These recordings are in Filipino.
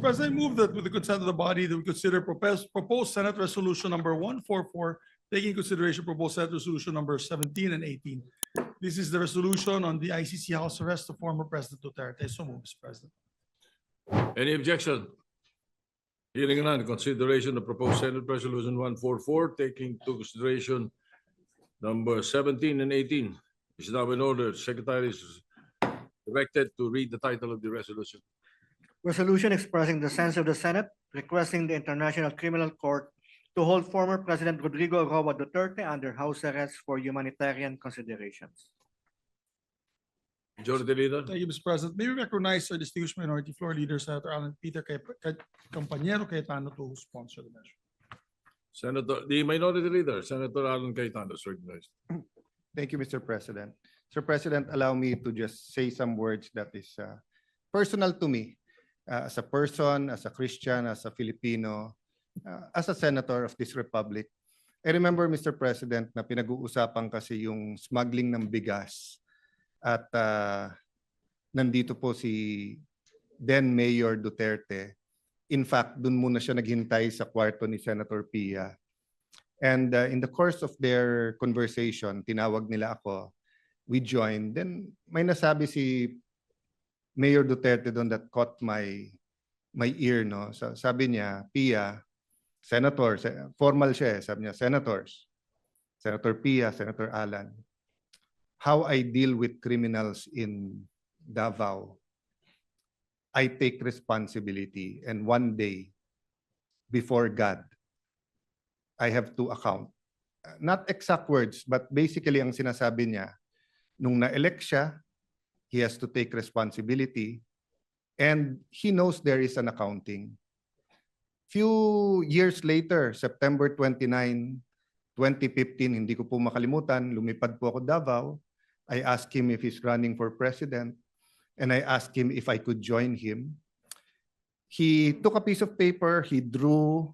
President, I move that with the consent of the body that we consider proposed Senate Resolution number 144, taking into consideration proposed Senate Resolution number 17 and 18. This is the resolution on the ICC house arrest of former President Duterte. So move, Mr. President. Any objection? Hearing none, consideration of proposed Senate Resolution 144, taking into consideration number 17 and 18 is now in order. Secretary is directed to read the title of the resolution. Resolution expressing the sense of the Senate requesting the International Criminal Court to hold former President Rodrigo Roa Duterte under house arrest for humanitarian considerations. Majority Leader. Thank you, Mr. President. May we recognize our distinguished minority floor leader, Senator Alan Peter Compañero Cayetano, to sponsor the measure. Senator, the Minority Leader, Senator Alan Cayetano is recognized. Thank you, Mr. President. Mr. President, allow me to just say some words that is personal to me as a person, as a Christian, as a Filipino, as a senator of this republic. I remember, Mr. President, na pinag-uusapan kasi yung smuggling ng bigas at nandito po si then Mayor Duterte. In fact, dun muna siya naghintay sa kwarto ni Senator Pia. And in the course of their conversation, tinawag nila ako, we joined. Then may nasabi si Mayor Duterte doon that caught my ear, no? So, sabi niya, Pia, Senator, formal siya, sabi niya, Senators, Senator Pia, Senator Alan, how I deal with criminals in Davao, I take responsibility, and one day, before God, I have to account. Not exact words, but basically ang sinasabi niya, nung na-elect siya, he has to take responsibility, and he knows there is an accounting. Few years later, September 29, 2015, hindi ko po makalimutan, lumipad po ako Davao. I asked him if he's running for president, and I asked him if I could join him. He took a piece of paper, he drew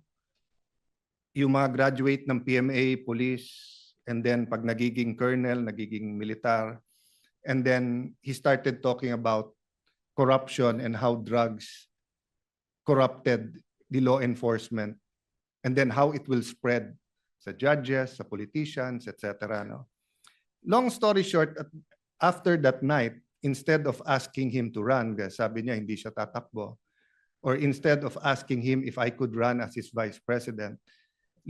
yung mga graduate ng PMA, police, and then pag nagiging colonel, nagiging militar, and then he started talking about corruption and how drugs corrupted the law enforcement, and then how it will spread sa judges, sa politicians, etc. No? Long story short, after that night, instead of asking him to run, sabi niya hindi siya tatakbo, or instead of asking him if I could run as his vice president,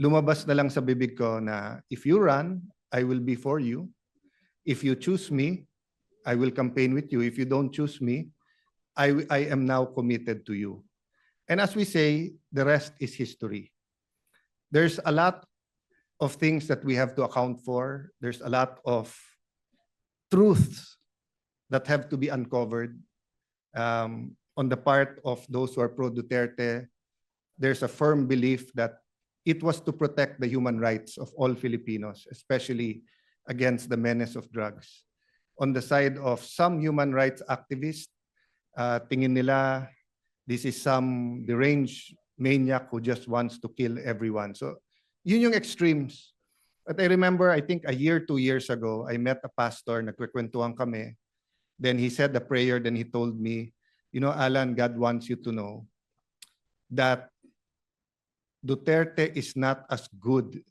lumabas na lang sa bibig ko na if you run, I will be for you. If you choose me, I will campaign with you. If you don't choose me, I am now committed to you. And as we say, the rest is history. There's a lot of things that we have to account for. There's a lot of truths that have to be uncovered on the part of those who are pro-Duterte. There's a firm belief that it was to protect the human rights of all Filipinos, especially against the menace of drugs. On the side of some human rights activists, tingin nila this is some deranged maniac who just wants to kill everyone. So yun yung extremes. But I remember, I think a year, 2 years ago, I met a pastor, nagkukwentuhan kami. Then he said a prayer, then he told me, you know, Alan, God wants you to know that Duterte is not as good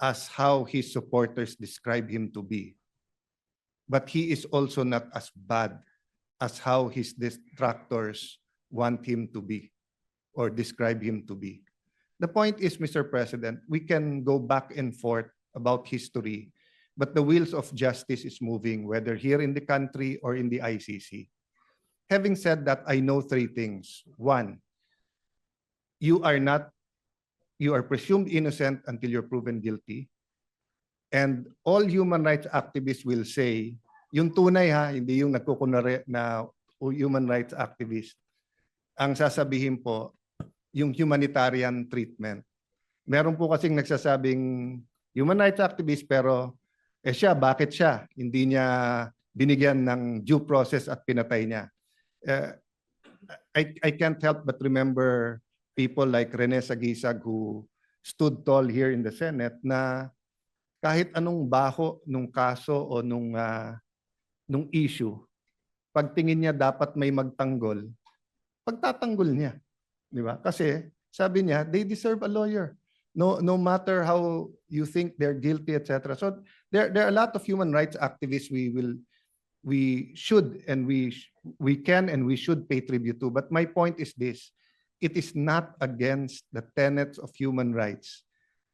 as how his supporters describe him to be. But he is also not as bad as how his detractors want him to be or describe him to be. The point is, Mr. President, we can go back and forth about history, but the wheels of justice is moving, whether here in the country or in the ICC. Having said that, I know 3 things. 1, you are presumed innocent until you're proven guilty. And all human rights activists will say, yung tunay ha, hindi yung nagkukunwari na human rights activist. Ang sasabihin po, yung humanitarian treatment. Meron po kasing nagsasabing human rights activist pero siya, bakit siya? Hindi niya binigyan ng due process at pinatay niya. I can't help but remember people like Rene Sagisag who stood tall here in the Senate na kahit anong baho nung kaso o nung issue, pagtingin niya dapat may magtanggol, pagtatanggol niya. Di ba? Kasi sabi niya, they deserve a lawyer. No matter how you think they're guilty, etc. So there are a lot of human rights activists we should and we can and we should pay tribute to. But my point is this: it is not against the tenets of human rights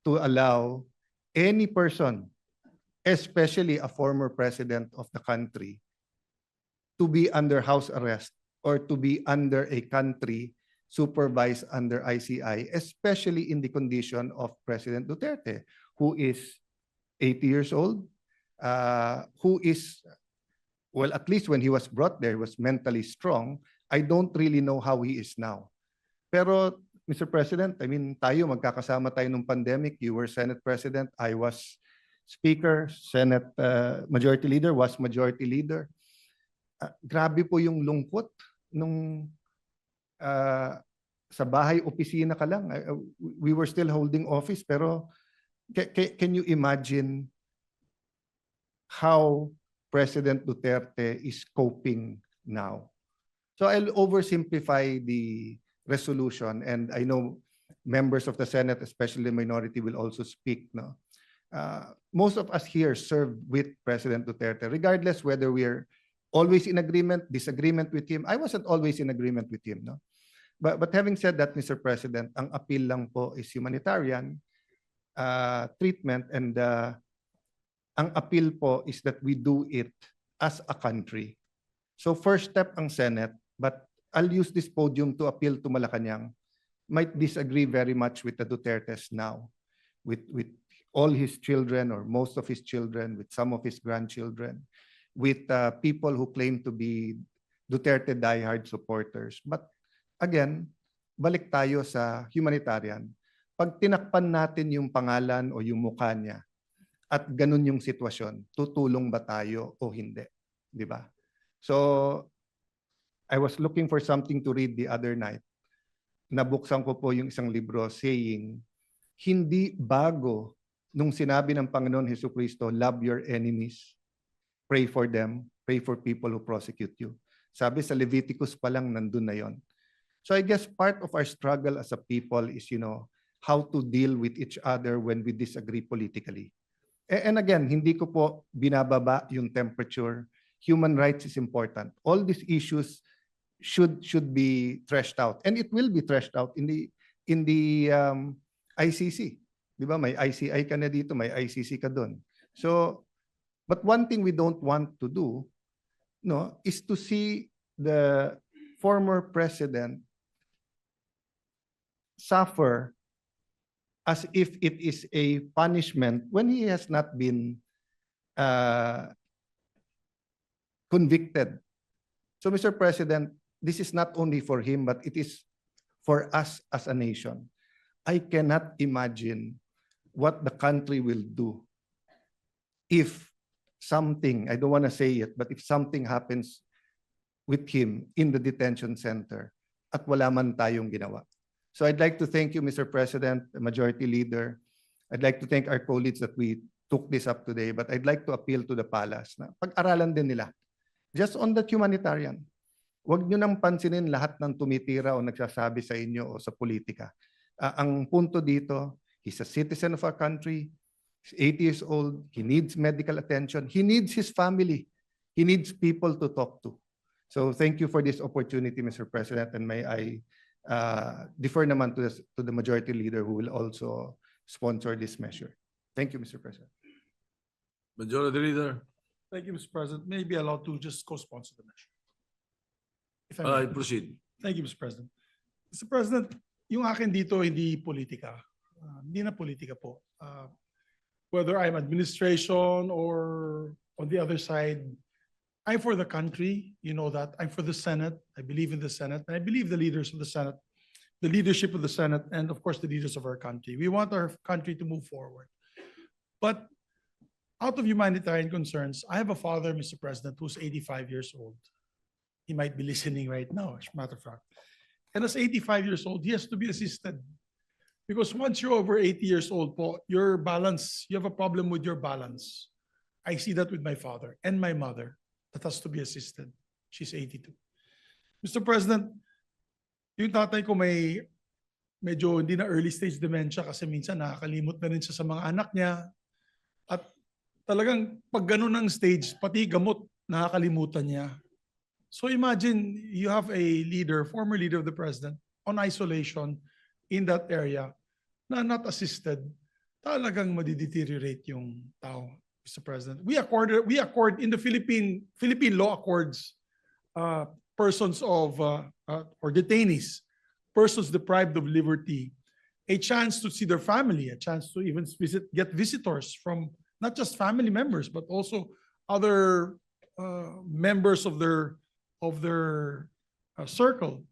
to allow any person, especially a former president of the country, to be under house arrest or to be under a country supervised under ICI, especially in the condition of President Duterte, who is 80 years old, who is, well, at least when he was brought there, was mentally strong. I don't really know how he is now. Pero, Mr. President, I mean, tayo, magkakasama tayo nung pandemic. You were Senate President, I was Speaker, Senate Majority Leader, was Majority Leader. Grabe po yung lungkot nung sa bahay, opisina ka lang. We were still holding office, pero can you imagine how President Duterte is coping now? So I'll oversimplify the resolution, and I know members of the Senate, especially the minority, will also speak. No, most of us here served with President Duterte, regardless whether we're always in agreement, disagreement with him. I wasn't always in agreement with him. No, but having said that, Mr. President, ang appeal lang po is humanitarian treatment, and ang appeal po is that we do it as a country. So first step ang Senate, but I'll use this podium to appeal to Malacanang. Might disagree very much with the Dutertes now, with all his children or most of his children, with some of his grandchildren, with people who claim to be Duterte diehard supporters. But again, balik tayo sa humanitarian. Pag tinakpan natin yung pangalan o yung mukha niya, at ganun yung sitwasyon, tutulong ba tayo o hindi? Di ba? So, I was looking for something to read the other night. Nabuksan ko po yung isang libro saying, hindi bago nung sinabi ng Panginoon Jesucristo, love your enemies, pray for them, pray for people who prosecute you. Sabi sa Leviticus pa lang, nandun na yon. So I guess part of our struggle as a people is, how to deal with each other when we disagree politically. And again, hindi ko po binababa yung temperature. Human rights is important. All these issues should be threshed out, and it will be threshed out in the ICC. Di ba? May ICI ka na dito, may ICC ka doon. So, but one thing we don't want to do, is to see the former president suffer as if it is a punishment when he has not been convicted. So, Mr. President, this is not only for him, but it is for us as a nation. I cannot imagine what the country will do if something, I don't want to say it, but if something happens with him in the detention center at wala man tayong ginawa. So I'd like to thank you, Mr. President, the Majority Leader. I'd like to thank our colleagues that we took this up today, but I'd like to appeal to the palace na pag-aralan din nila. Just on that humanitarian, huwag nyo nang pansinin lahat ng tumitira o nagsasabi sa inyo o sa politika. Ang punto dito, he's a citizen of our country, he's 80 years old, he needs medical attention, he needs his family, he needs people to talk to. So thank you for this opportunity, Mr. President, and may I defer naman to the Majority Leader who will also sponsor this measure. Thank you, Mr. President. Majority Leader, Thank you, Mr. President. May I be allowed to just co-sponsor the measure. If I may. proceed. Thank you, Mr. President. Mr. President, yung akin dito hindi politika. Hindi na politika po. Whether I'm administration or on the other side, I'm for the country, you know that. I'm for the Senate. I believe in the Senate. And I believe the leaders of the Senate, the leadership of the Senate, and of course the leaders of our country. We want our country to move forward. But out of humanitarian concerns, I have a father, Mr. President, who's 85 years old. He might be listening right now, as a matter of fact. And as 85 years old, he has to be assisted. Because once you're over 80 years old, po, your balance, you have a problem with your balance. I see that with my father and my mother that has to be assisted. She's 82. Mr. President, Yung tatay ko may medyo hindi na early stage dementia kasi minsan nakakalimot na rin siya sa mga anak niya. At talagang pag ganun ang stage, pati gamot nakakalimutan niya. So imagine you have a leader, former leader of the president, on isolation in that area na not assisted, talagang madideteriorate yung tao, Mr. President. We accord in the Philippine law accords persons of or detainees, persons deprived of liberty, a chance to see their family, a chance to even get visitors from not just family members but also other members of their circle.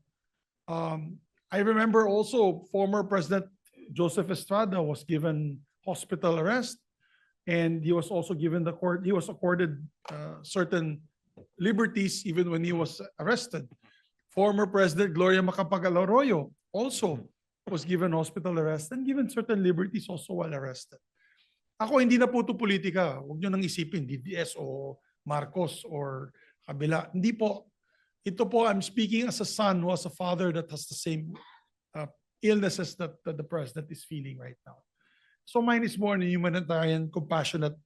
I remember also former President Joseph Estrada was given hospital arrest, and he was also given he was accorded certain liberties even when he was arrested. Former President Gloria Macapagal Arroyo also was given hospital arrest and given certain liberties also while arrested. Ako, hindi na po ito politika. Huwag nyo nang isipin, DDS o Marcos or kabila. Hindi po. Ito po, I'm speaking as a son who has a father that has the same illnesses that the president is feeling right now. So mine is more an humanitarian, compassionate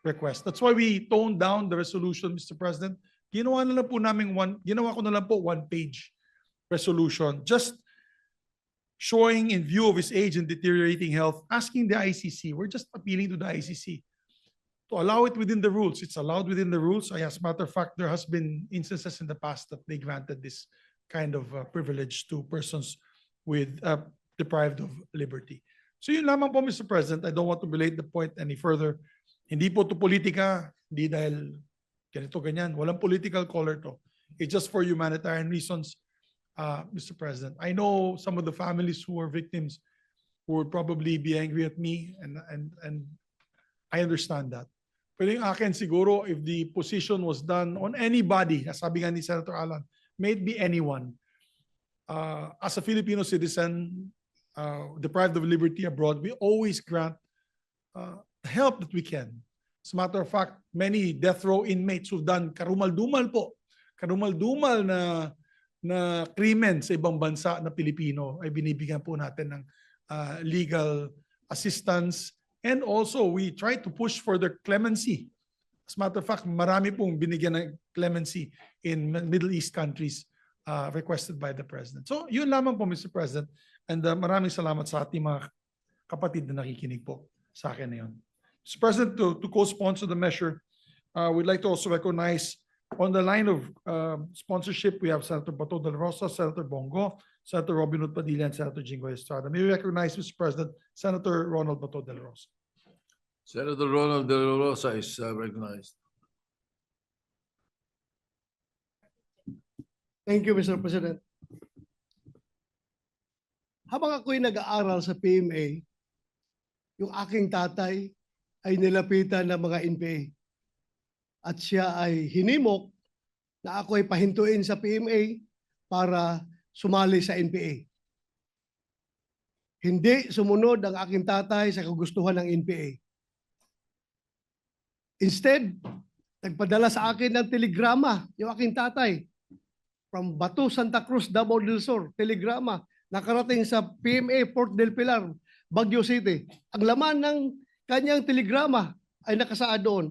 request. That's why we toned down the resolution, Mr. President. Ginawa ko na lang po one-page resolution, just showing in view of his age and deteriorating health, asking the ICC, we're just appealing to the ICC to allow it within the rules. It's allowed within the rules. As a matter of fact, there has been instances in the past that they granted this kind of privilege to persons with deprived of liberty. So yun lamang po, Mr. President. I don't want to belate the point any further. Hindi po to politika, hindi dahil ganito, ganyan. Walang political color to. It's just for humanitarian reasons, Mr. President. I know some of the families who are victims who would probably be angry at me, and I understand that. Pero yung akin siguro, if the position was done on anybody, sabi nga ni Senator Alan, may it be anyone, as a Filipino citizen, deprived of liberty abroad, we always grant help that we can. As a matter of fact, many death row inmates who've done karumal-dumal na krimen sa ibang bansa na Pilipino ay binibigyan po natin ng legal assistance, and also we try to push for their clemency. As a matter of fact, marami pong binigyan ng clemency in Middle East countries requested by the President. So yun lamang po, Mr. President, and maraming salamat sa ating mga kapatid na nakikinig po sa akin na yun. Mr. President, to co-sponsor the measure, we'd like to also recognize on the line of sponsorship, we have Senator Bato de la Rosa, Senator Bongo, Senator Robin Hood Padilla, and Senator Jinggoy Estrada. May we recognize, Mr. President, Senator Ronald Bato de la Rosa. Senator Ronald De La Rosa is recognized. Thank you, Mr. President. Habang ako'y nag-aaral sa PMA, yung aking tatay ay nilapitan ng mga NPA. At siya ay hinimok na ako ay pahintuin sa PMA para sumali sa NPA. Hindi sumunod ang aking tatay sa kagustuhan ng NPA. Instead, nagpadala sa akin ng telegrama yung aking tatay from Batu, Santa Cruz, Davao del Sur. Telegrama nakarating sa PMA Port del Pilar, Baguio City. Ang laman ng kanyang telegrama ay nakasaad doon,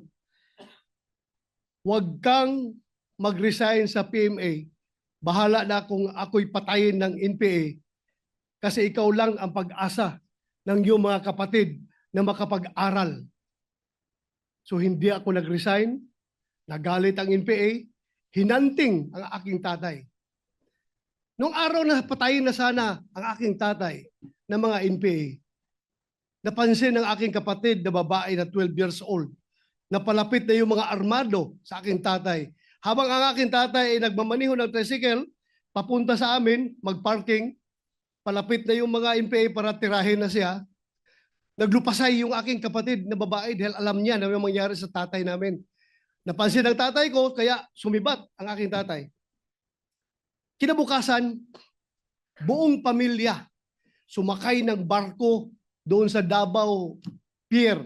huwag kang mag-resign sa PMA. Bahala na kung ako'y patayin ng NPA kasi ikaw lang ang pag-asa ng iyong mga kapatid na makapag-aral. So hindi ako nag-resign, nagalit ang NPA, hinanting ang aking tatay. Noong araw na patayin na sana ang aking tatay ng mga NPA, napansin ng aking kapatid na babae na 12 years old, na palapit na yung mga armado sa aking tatay. Habang ang aking tatay ay nagmamaniho ng tricycle, papunta sa amin, mag-parking, palapit na yung mga NPA para tirahin na siya, naglupasay yung aking kapatid na babae dahil alam niya na may mangyari sa tatay namin. Napansin ng tatay ko, kaya sumibat ang aking tatay. Kinabukasan, buong pamilya sumakay ng barko doon sa Davao Pier.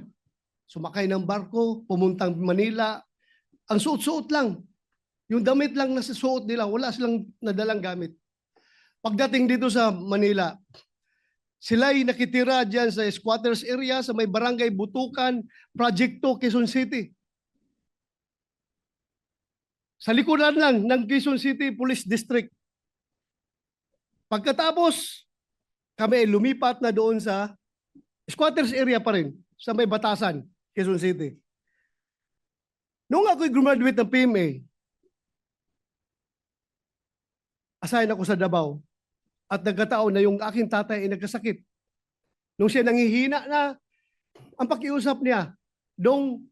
Sumakay ng barko, pumuntang Manila. Ang suot-suot lang. Yung damit lang na suot nila, wala silang nadalang gamit. Pagdating dito sa Manila, sila'y nakitira dyan sa squatters area sa may barangay Butukan, Project 2, Quezon City. Sa likuran lang ng Quezon City Police District. Pagkatapos, kami ay lumipat na doon sa squatters area pa rin, sa may Batasan, Quezon City. Noong ako'y graduate ng PMA, assign ako sa Davao at nagkataon na yung aking tatay ay nagkasakit. Nung siya nanghihina na, ang pakiusap niya, Dong,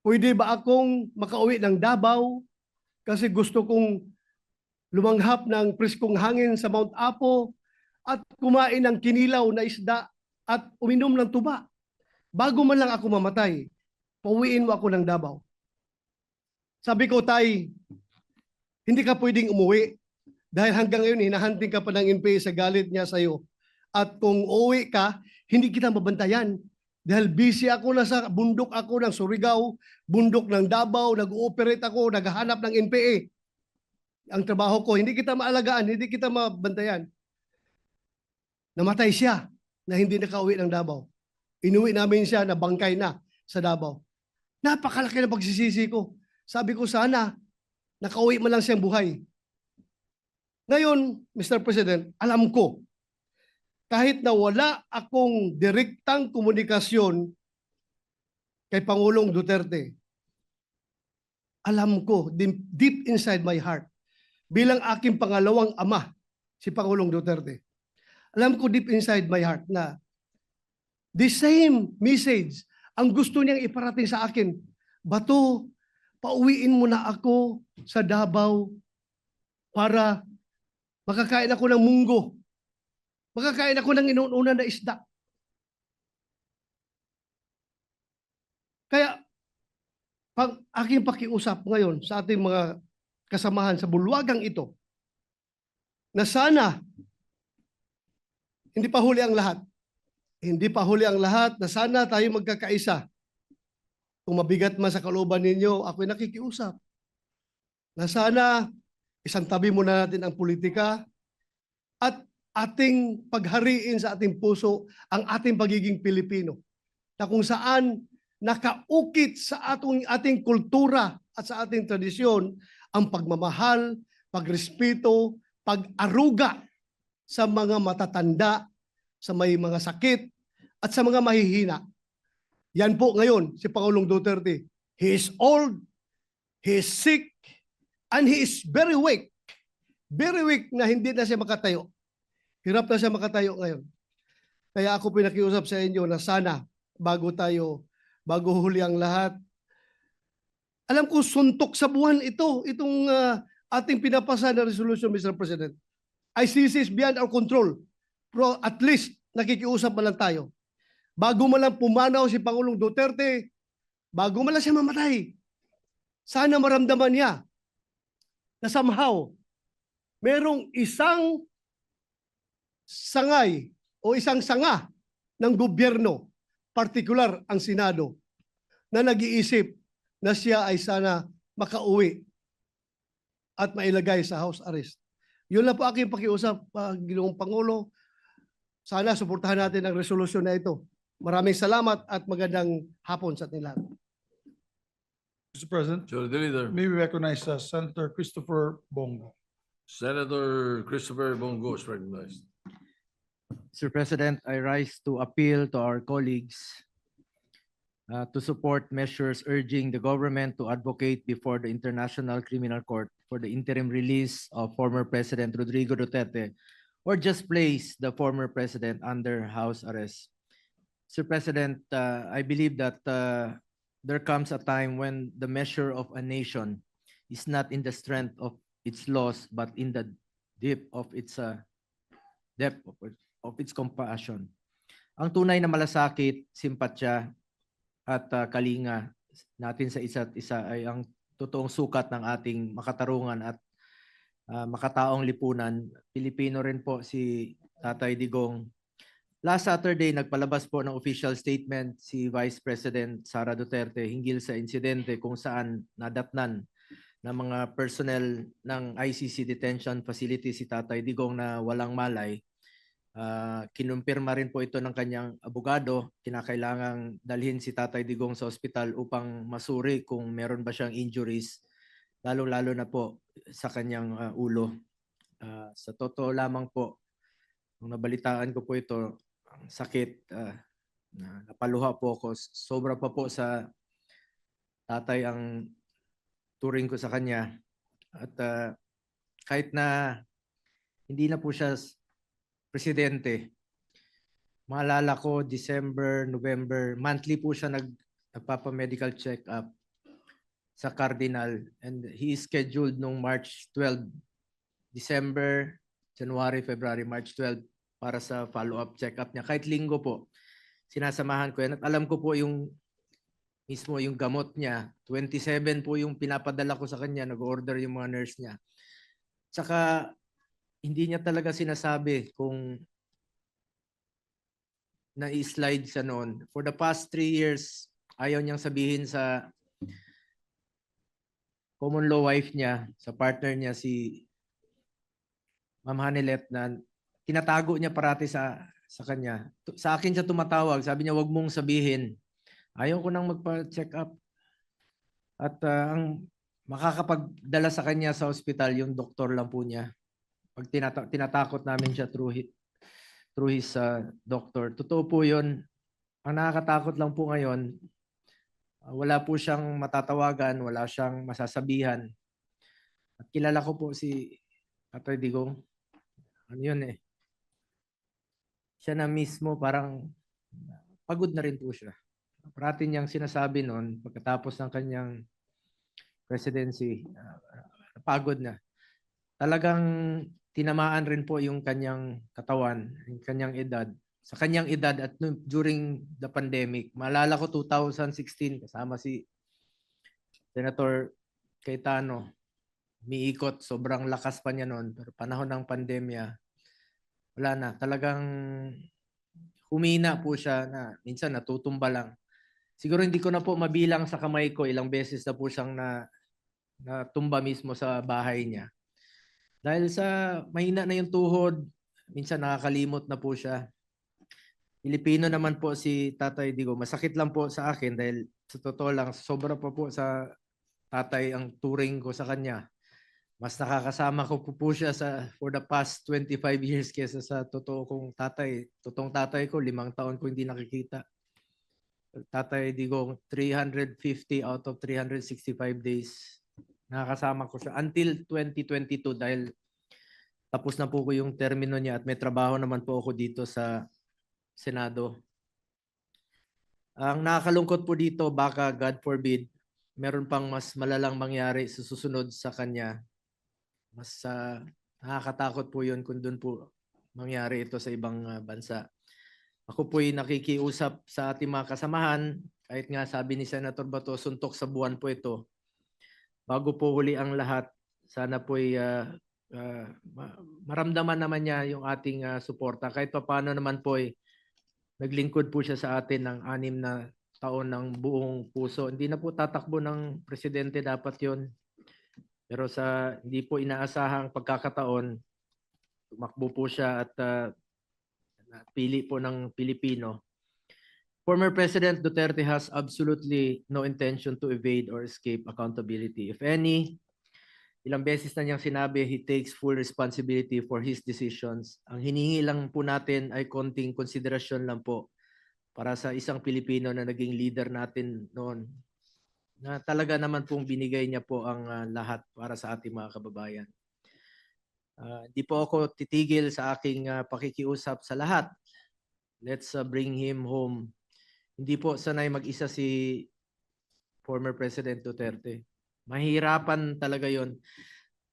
pwede ba akong makauwi ng Davao kasi gusto kong lumanghap ng preskong hangin sa Mount Apo at kumain ng kinilaw na isda at uminom ng tuba. Bago man lang ako mamatay, pauwiin mo ako ng Davao. Sabi ko, Tay, hindi ka pwedeng umuwi dahil hanggang ngayon hinahanting ka pa ng NPA sa galit niya sa iyo. At kung uuwi ka, hindi kita mabantayan. Dahil busy ako na sa bundok ako ng Surigao, bundok ng Davao, nag-ooperate ako, naghahanap ng NPA. Ang trabaho ko, hindi kita maalagaan, hindi kita mabantayan. Namatay siya na hindi nakauwi ng Davao. Inuwi namin siya na bangkay na sa Davao. Napakalaki na pagsisisi ko. Sabi ko sana, nakauwi man lang siyang buhay. Ngayon, Mr. President, alam ko, kahit na wala akong direktang komunikasyon kay Pangulong Duterte, alam ko, deep inside my heart, bilang aking pangalawang ama, si Pangulong Duterte, alam ko deep inside my heart na the same message ang gusto niyang iparating sa akin. Bato, pauwiin mo na ako sa Davao para makakain ako ng munggo. Makakain ako ng inuuna na isda. Kaya, pag aking pakiusap ngayon sa ating mga kasamahan sa bulwagang ito, na sana, hindi pa huli ang lahat. Hindi pa huli ang lahat na sana tayo magkakaisa. Kung mabigat man sa kalooban ninyo, ako'y nakikiusap. Na sana, isang tabi muna natin ang politika at ating paghariin sa ating puso ang ating pagiging Pilipino. Na kung saan nakaukit sa ating kultura at sa ating tradisyon ang pagmamahal, pagrespeto, pag-aruga sa mga matatanda, sa may mga sakit, at sa mga mahihina. Yan po ngayon si Pangulong Duterte. He is old, he is sick, and he is very weak. Very weak na hindi na siya makatayo. Hirap na siya makatayo ngayon. Kaya ako pinakiusap sa inyo na sana bago huli ang lahat, alam ko suntok sa buwan itong ating pinapasa na resolution, Mr. President. ICC is beyond our control. Pero at least nakikiusap man lang tayo. Bago man lang pumanaw si Pangulong Duterte, bago man lang siya mamatay, sana maramdaman niya na somehow merong isang sangay o isang sanga ng gobyerno, partikular ang Senado, na nag-iisip na siya ay sana makauwi at mailagay sa house arrest. Yun lang po aking pakiusap, Ginoong Pangulo. Sana suportahan natin ang resolusyon na ito. Maraming salamat at magandang hapon sa ating lahat. Mr. President, Sure, the leader. may we recognize Senator Christopher Bongo. Senator Christopher Bongo is recognized. Mr. President, I rise to appeal to our colleagues to support measures urging the government to advocate before the International Criminal Court for the interim release of former President Rodrigo Duterte or just place the former president under house arrest. Mr. President, I believe that there comes a time when the measure of a nation is not in the strength of its laws, but in the depth of its compassion. Ang tunay na malasakit, simpatya at kalinga natin sa isa't isa ay ang totoong sukat ng ating makatarungan at makataong lipunan. Pilipino rin po si Tatay Digong. Last Saturday, nagpalabas po ng official statement si Vice President Sara Duterte hinggil sa insidente kung saan nadatnan ng mga personnel ng ICC detention facility si Tatay Digong na walang malay. Kinumpirma rin po ito ng kanyang abogado. Kinakailangang dalhin si Tatay Digong sa ospital upang masuri kung meron ba siyang injuries, lalo-lalo na po sa kanyang ulo. Sa totoo lamang po, nung nabalitaan ko po ito, ang sakit, napaluha po ako. Sobra pa po sa tatay ang turing ko sa kanya. At kahit na hindi na po siya presidente, maalala ko December, November, monthly po siya nagpapa-medical check-up sa Cardinal, and he is scheduled nung March 12, December, January, February, March 12 para sa follow-up check-up niya. Kahit linggo po, sinasamahan ko yan. At alam ko po yung mismo yung gamot niya. 27 po yung pinapadala ko sa kanya. Nag-order yung mga nurse niya. Tsaka hindi niya talaga sinasabi kung na-slide siya noon. For the past 3 years, ayaw niyang sabihin sa common law wife niya, sa partner niya si Ma'am Hanilet, na tinatago niya parati sa kanya. Sa akin siya tumatawag. Sabi niya, wag mong sabihin. Ayaw ko nang magpa-check up. At ang makakapagdala sa kanya sa ospital, yung doktor lang po niya. Pag tinatakot namin siya through his doctor. Totoo po yun. Ang nakakatakot lang po ngayon, wala po siyang matatawagan, wala siyang masasabihan. At kilala ko po si Tatay Digong. Ano yun eh. Siya na mismo parang pagod na rin po siya. Parati niyang sinasabi noon pagkatapos ng kanyang presidency, pagod na. Talagang tinamaan rin po yung kanyang katawan, yung kanyang edad. Sa kanyang edad at during the pandemic, maalala ko 2016 kasama si Senator Cayetano. Umiikot, sobrang lakas pa niya noon. Pero panahon ng pandemya, wala na. Talagang humina po siya na minsan natutumba lang. Siguro hindi ko na po mabilang sa kamay ko ilang beses na po siyang natumba mismo sa bahay niya. Dahil sa mahina na yung tuhod, minsan nakakalimot na po siya. Pilipino naman po si Tatay Digong. Masakit lang po sa akin dahil sa totoo lang, sobra pa po sa tatay ang turing ko sa kanya. Mas nakakasama ko po siya for the past 25 years kesa sa totoo kong tatay. Totoong tatay ko, 5 taon ko hindi nakikita. Tatay Digong, 350 out of 365 days. Nakakasama ko siya until 2022 dahil tapos na po ko yung termino niya at may trabaho naman po ako dito sa Senado. Ang nakakalungkot po dito, baka God forbid, meron pang mas malalang mangyari sa susunod sa kanya. Mas nakakatakot po yun kung doon po mangyari ito sa ibang bansa. Ako po'y nakikiusap sa ating mga kasamahan, kahit nga sabi ni Senator Bato, suntok sa buwan po ito. Bago po huli ang lahat, sana po'y maramdaman naman niya yung ating suporta. Kahit pa paano naman po'y naglingkod po siya sa atin ng 6 na taon ng buong puso. Hindi na po tatakbo ng presidente, dapat yon. Pero sa hindi po inaasahang pagkakataon, tumakbo po siya at pili po ng Pilipino. Former President Duterte has absolutely no intention to evade or escape accountability. If any, ilang beses na niyang sinabi, he takes full responsibility for his decisions. Ang hinihingi lang po natin ay konting konsiderasyon lang po para sa isang Pilipino na naging leader natin noon, na talaga naman pong binigay niya po ang lahat para sa ating mga kababayan. Di po ako titigil sa aking pakikiusap sa lahat. Let's bring him home. Hindi po sanay mag-isa si former President Duterte. Mahirapan talaga yon.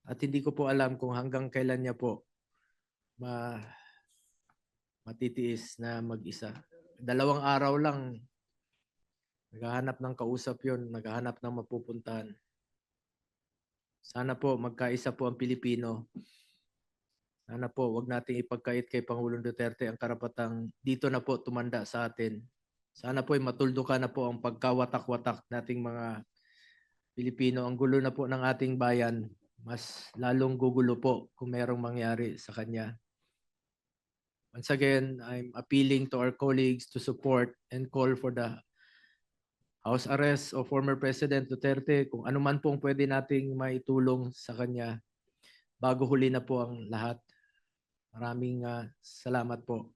At hindi ko po alam kung hanggang kailan niya po matitiis na mag-isa. 2 araw lang, naghahanap ng kausap yon, naghahanap ng mapupuntahan. Sana po magkaisa po ang Pilipino. Sana po wag nating ipagkait kay Pangulong Duterte ang karapatang dito na po tumanda sa atin. Sana po ay matuldukan na po ang pagkawatak-watak nating mga Pilipino, ang gulo na po ng ating bayan, mas lalong gugulo po kung merong mangyari sa kanya. Once again, I'm appealing to our colleagues to support and call for the house arrest of former President Duterte, kung ano man pong pwede nating maitulong sa kanya bago huli na po ang lahat. Maraming salamat po,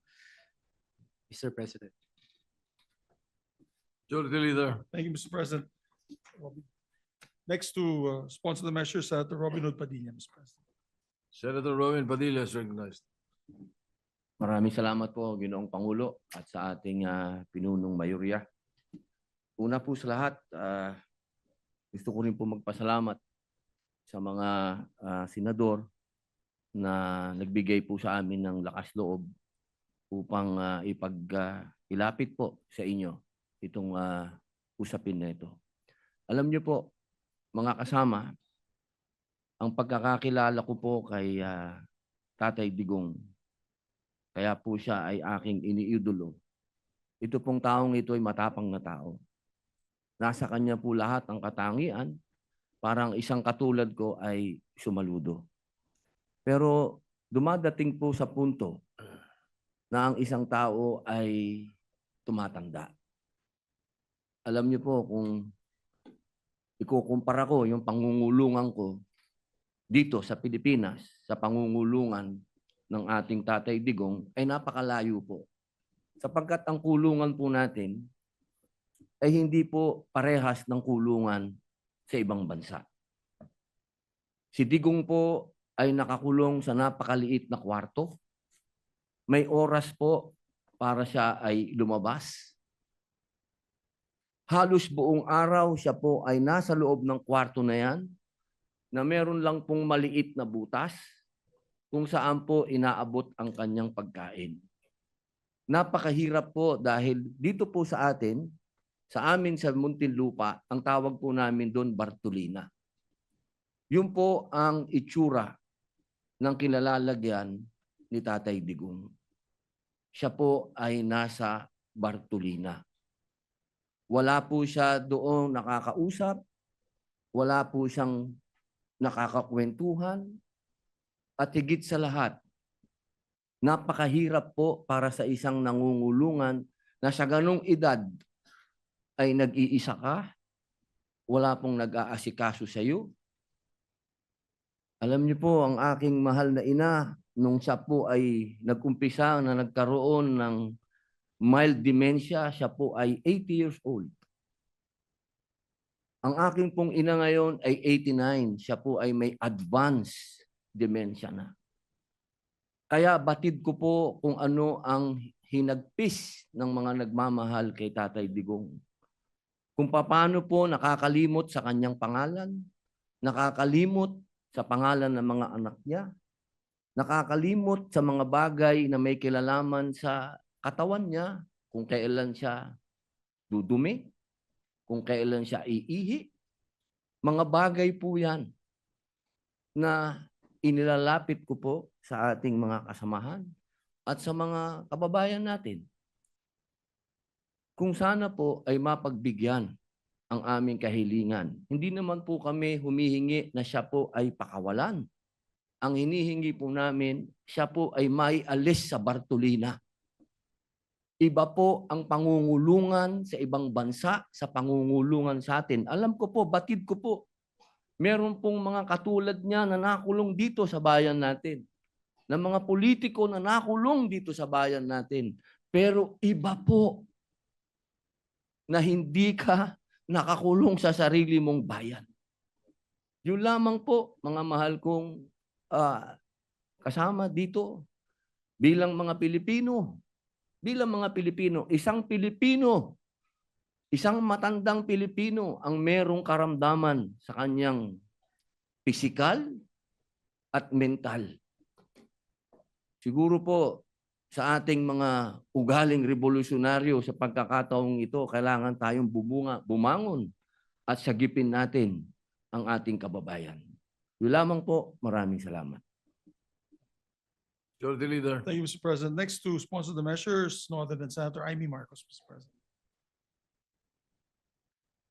Mr. President. Majority Leader. Thank you, Mr. President. Next to sponsor the measure, Senator Robin Hood Padilla, Mr. President. Senator Robin Padilla is recognized. Maraming salamat po, Ginoong Pangulo, at sa ating pinunong mayorya. Una po sa lahat, gusto ko rin po magpasalamat sa mga senador na nagbigay po sa amin ng lakas loob upang ilapit po sa inyo itong usapin na ito. Alam niyo po, mga kasama, ang pagkakakilala ko po kay Tatay Digong, kaya po siya ay aking iniidolo. Ito pong taong ito ay matapang na tao. Nasa kanya po lahat ang katangian, parang isang katulad ko ay sumaludo. Pero dumadating po sa punto na ang isang tao ay tumatanda. Alam niyo po, kung ikukumpara ko yung pangungulungan ko dito sa Pilipinas, sa pangungulungan ng ating Tatay Digong, ay napakalayo po. Sapagkat ang kulungan po natin ay hindi po parehas ng kulungan sa ibang bansa. Si Digong po ay nakakulong sa napakaliit na kwarto. May oras po para siya ay lumabas. Halos buong araw siya po ay nasa loob ng kwarto na yan, na meron lang pong maliit na butas kung saan po inaabot ang kanyang pagkain. Napakahirap po dahil dito po sa atin, sa amin sa Muntinlupa, ang tawag po namin doon Bartolina. Yun po ang itsura ng kilalalagyan ni Tatay Digong. Siya po ay nasa Bartolina. Wala po siya doon nakakausap, wala po siyang nakakakwentuhan, at higit sa lahat, napakahirap po para sa isang nangungulungan na sa ganong edad ay nag-iisa ka, wala pong nag-aasikaso sa iyo. Alam niyo po, ang aking mahal na ina, nung siya po ay nag-umpisa na nagkaroon ng mild dementia, siya po ay 80 years old. Ang aking pong ina ngayon ay 89. Siya po ay may advanced dementia na. Kaya batid ko po kung ano ang hinagpis ng mga nagmamahal kay Tatay Digong. Kung paano po nakakalimot sa kanyang pangalan, nakakalimot sa pangalan ng mga anak niya, nakakalimot sa mga bagay na may kilalaman sa katawan niya, kung kailan siya dudumi, kung kailan siya iihi. Mga bagay po yan na inilalapit ko po sa ating mga kasamahan at sa mga kababayan natin. Kung sana po ay mapagbigyan ang aming kahilingan. Hindi naman po kami humihingi na siya po ay pakawalan. Ang hinihingi po namin, siya po ay maialis sa Bartolina. Iba po ang pangungulungan sa ibang bansa sa pangungulungan sa atin. Alam ko po, batid ko po, meron pong mga katulad niya na nakulong dito sa bayan natin. Na mga politiko na nakulong dito sa bayan natin. Pero iba po na hindi ka nakakulong sa sarili mong bayan. Yun lamang po, mga mahal kong kasama dito. Bilang mga Pilipino, isang matandang Pilipino ang merong karamdaman sa kanyang pisikal at mental. Siguro po sa ating mga ugaling revolusyonaryo sa pagkakataong ito, kailangan tayong bumangon at sagipin natin ang ating kababayan. Yun lamang po, maraming salamat. Majority Leader. Thank you, Mr. President. Next to sponsor the measures, no other than Senator Amy Marcos, Mr. President.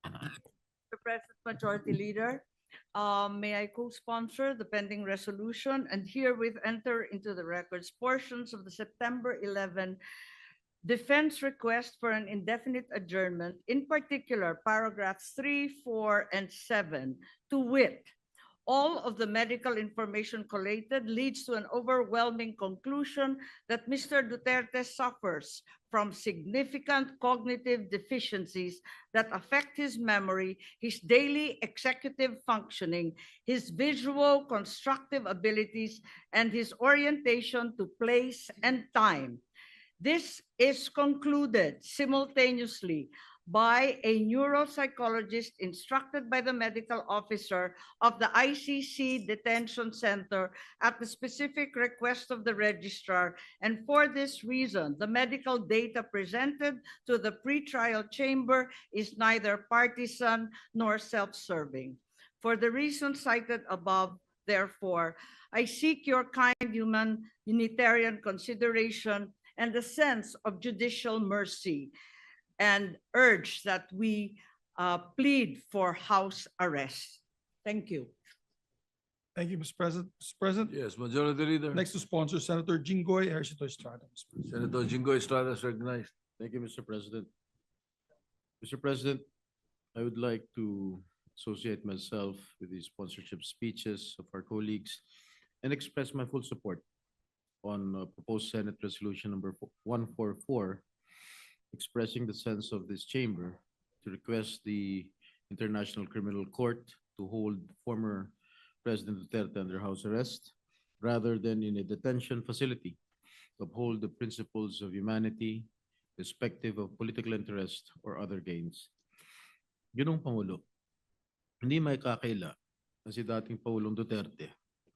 Mr. President Majority Leader. May I co-sponsor the pending resolution and herewith enter into the records portions of the September 11 defense request for an indefinite adjournment, in particular paragraphs 3, 4, and 7, to wit, all of the medical information collated leads to an overwhelming conclusion that Mr. Duterte suffers from significant cognitive deficiencies that affect his memory, his daily executive functioning, his visual constructive abilities, and his orientation to place and time. This is concluded simultaneously by a neuropsychologist instructed by the medical officer of the ICC Detention Center at the specific request of the registrar. And for this reason, the medical data presented to the pretrial chamber is neither partisan nor self-serving. For the reasons cited above, therefore, I seek your kind humanitarian consideration and a sense of judicial mercy, and urge that we plead for house arrest. Thank you. Thank you, Mr. President. Mr. President, Yes, Majority Leader. next to sponsor Senator Jinggoy Ejercito Estrada. Mr. President. Senator Jingo Estrada is recognized. Thank you, Mr. President. Mr. President, I would like to associate myself with the sponsorship speeches of our colleagues and express my full support on proposed Senate Resolution number 144, expressing the sense of this chamber to request the International Criminal Court to hold former President Duterte under house arrest rather than in a detention facility, to uphold the principles of humanity, irrespective of political interest or other gains. Ginong Pangulo, hindi may kakaila na si dating Pangulong Duterte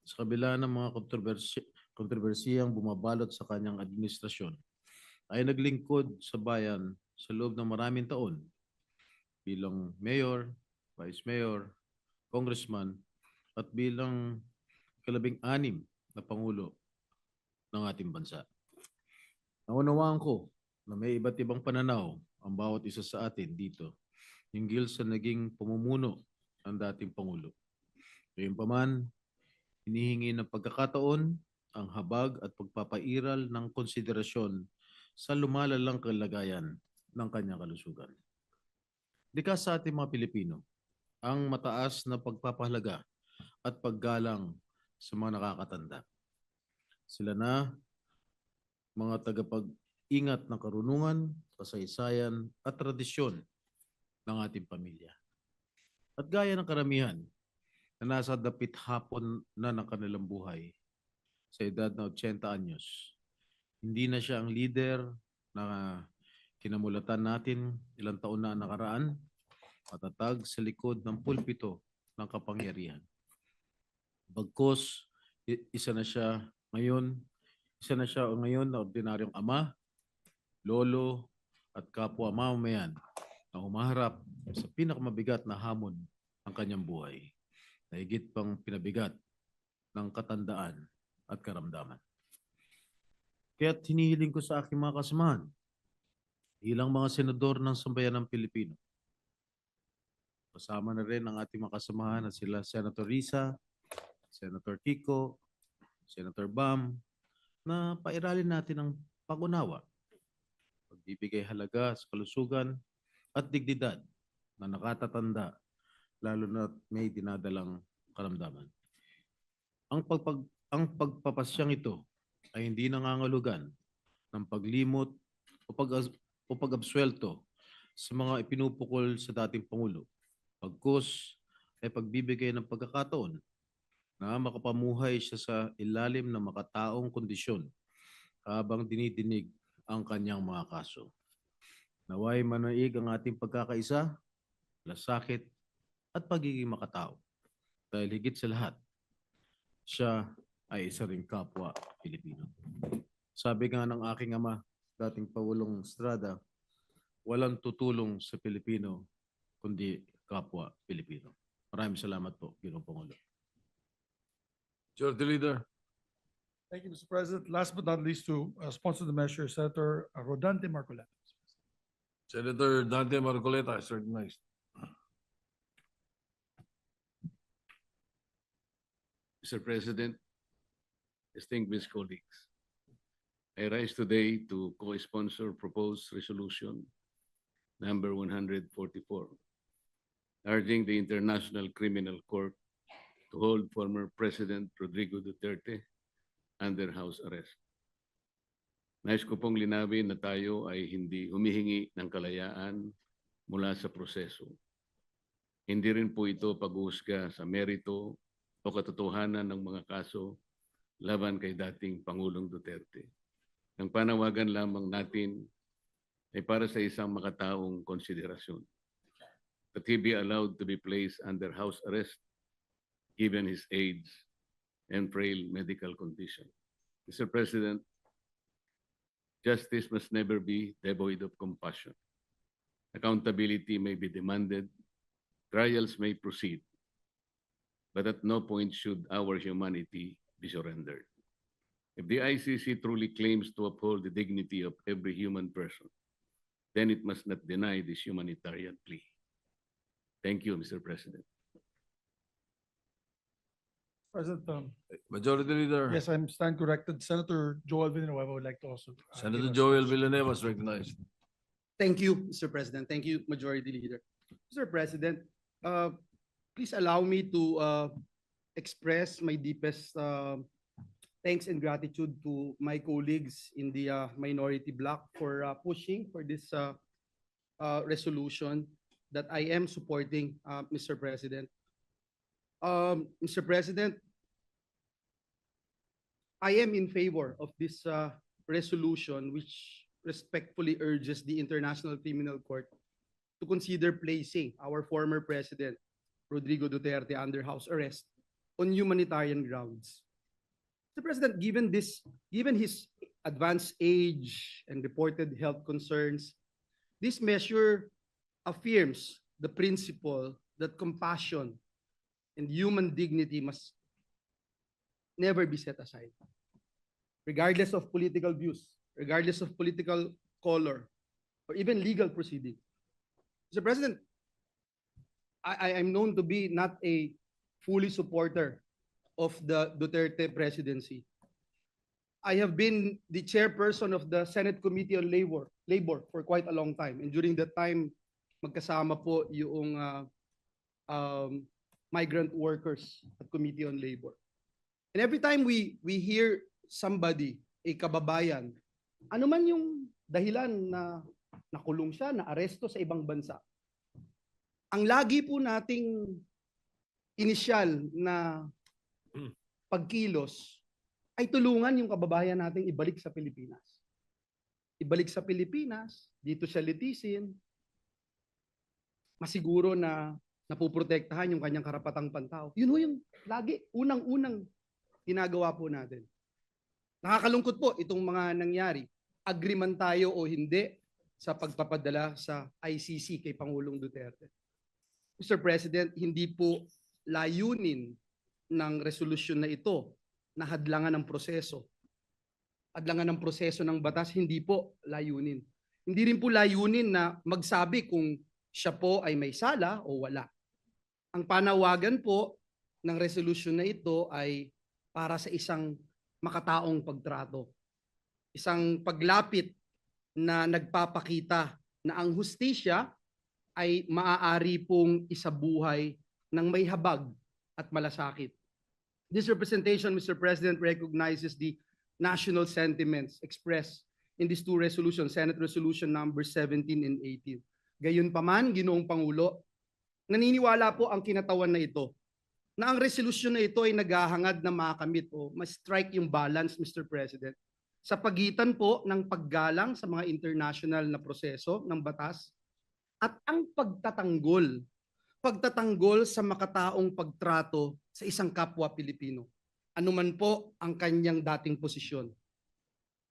sa kabila ng mga kontrobersiyang bumabalot sa kanyang administrasyon ay naglingkod sa bayan sa loob ng maraming taon bilang mayor, vice mayor, congressman at bilang kalabing-anim na pangulo ng ating bansa. Naunawaan ko na may iba't ibang pananaw ang bawat isa sa atin dito hinggil sa naging pamumuno ng dating pangulo. Gayunpaman, hinihingi ng pagkakataon ang habag at pagpapairal ng konsiderasyon sa lumalalang kalagayan ng kanyang kalusugan. Likas sa ating mga Pilipino ang mataas na pagpapahalaga at paggalang sa mga nakakatanda. Sila na mga tagapag-ingat ng karunungan, kasaysayan at tradisyon ng ating pamilya. At gaya ng karamihan na nasa dapit hapon na ng kanilang buhay, sa edad na 80 anyos. Hindi na siya ang leader na kinamulatan natin ilang taon na nakaraan, matatag sa likod ng pulpito ng kapangyarihan. Bagkus, isa na siya ngayon na ordinaryong ama, lolo at kapwa mamamayan na humaharap sa pinakamabigat na hamon ng kanyang buhay, na higit pang pinabigat ng katandaan at karamdaman. Kaya't hinihiling ko sa aking mga kasamahan, ilang mga senador ng sambayan ng Pilipino. Kasama na rin ang ating mga kasamahan na sila Senator Risa, Senator Kiko, Senator Bam, na pairalin natin ang pag-unawa, pagbibigay halaga sa kalusugan at dignidad na nakatatanda, lalo na may dinadalang karamdaman. Ang pagpapasyang ito ay hindi nangangahulugan ng paglimot o pag-absuelto sa mga ipinupukol sa dating Pangulo. Pagkus ay pagbibigay ng pagkakataon na makapamuhay siya sa ilalim ng makataong kondisyon habang dinidinig ang kanyang mga kaso. Naway manaig ang ating pagkakaisa, lasakit at pagiging makatao. Dahil higit sa lahat, siya ay isa ring kapwa Pilipino. Sabi nga ng aking ama, dating Pangulong Estrada, walang tutulong sa Pilipino kundi kapwa Pilipino. Maraming salamat po, Ginoong Pangulo. Majority Leader. Thank you, Mr. President. Last but not least, to sponsor the measure, Senator Rodante Marcoleta. Senator Dante Marcoleta is recognized. Mr. President, distinguished colleagues, I rise today to co-sponsor proposed resolution number 144, urging the International Criminal Court to hold former President Rodrigo Duterte under house arrest. Nais ko pong linawin na tayo ay hindi humihingi ng kalayaan mula sa proseso. Hindi rin po ito pag-uusga sa merito o katotohanan ng mga kaso laban kay dating Pangulong Duterte. Ang panawagan lamang natin ay para sa isang makataong konsiderasyon. That he be allowed to be placed under house arrest given his age and frail medical condition. Mr. President, justice must never be devoid of compassion. Accountability may be demanded, trials may proceed, but at no point should our humanity be surrendered. If the ICC truly claims to uphold the dignity of every human person, then it must not deny this humanitarian plea. Thank you, Mr. President. President, Majority Leader. yes, I'm stand corrected. Senator Joel Villanueva would like to also. Senator give us- Joel Villanueva is recognized. Thank you, Mr. President. Thank you, Majority Leader. Mr. President, please allow me to express my deepest thanks and gratitude to my colleagues in the minority bloc for pushing for this resolution that I am supporting, Mr. President. Mr. President, I am in favor of this resolution which respectfully urges the International Criminal Court to consider placing our former president, Rodrigo Duterte, under house arrest on humanitarian grounds. Mr. President, given his advanced age and reported health concerns, this measure affirms the principle that compassion and human dignity must never be set aside, regardless of political views, regardless of political color, or even legal proceeding. Mr. President, I am known to be not a fully supporter of the Duterte presidency. I have been the chairperson of the Senate Committee on Labor for quite a long time. And during that time, magkasama po yung migrant workers at Committee on Labor. And every time we hear somebody, a kababayan, ano man yung dahilan na nakulong siya, na aresto sa ibang bansa, ang lagi po nating inisyal na pagkilos ay tulungan yung kababayan nating ibalik sa Pilipinas. Ibalik sa Pilipinas, dito siya litisin, masiguro na napuprotektahan yung kanyang karapatang pantao. Yun ho yung lagi, unang-unang ginagawa po natin. Nakakalungkot po itong mga nangyari. Agree man tayo o hindi sa pagpapadala sa ICC kay Pangulong Duterte. Mr. President, hindi po layunin ng resolusyon na ito na hadlangan ng proseso. Hadlangan ng proseso ng batas, hindi po layunin. Hindi rin po layunin na magsabi kung siya po ay may sala o wala. Ang panawagan po ng resolusyon na ito ay para sa isang makataong pagtrato. Isang paglapit na nagpapakita na ang hustisya ay maaari pong isabuhay ng may habag at malasakit. This representation, Mr. President, recognizes the national sentiments expressed in these two resolutions, Senate Resolution number 17 and 18. Gayunpaman, Ginoong Pangulo, naniniwala po ang kinatawan na ito na ang resolusyon na ito ay naghahangad na makamit o ma-strike yung balance, Mr. President, sa pagitan po ng paggalang sa mga international na proseso ng batas at ang pagtatanggol sa makataong pagtrato sa isang kapwa Pilipino. Anuman po ang kanyang dating posisyon.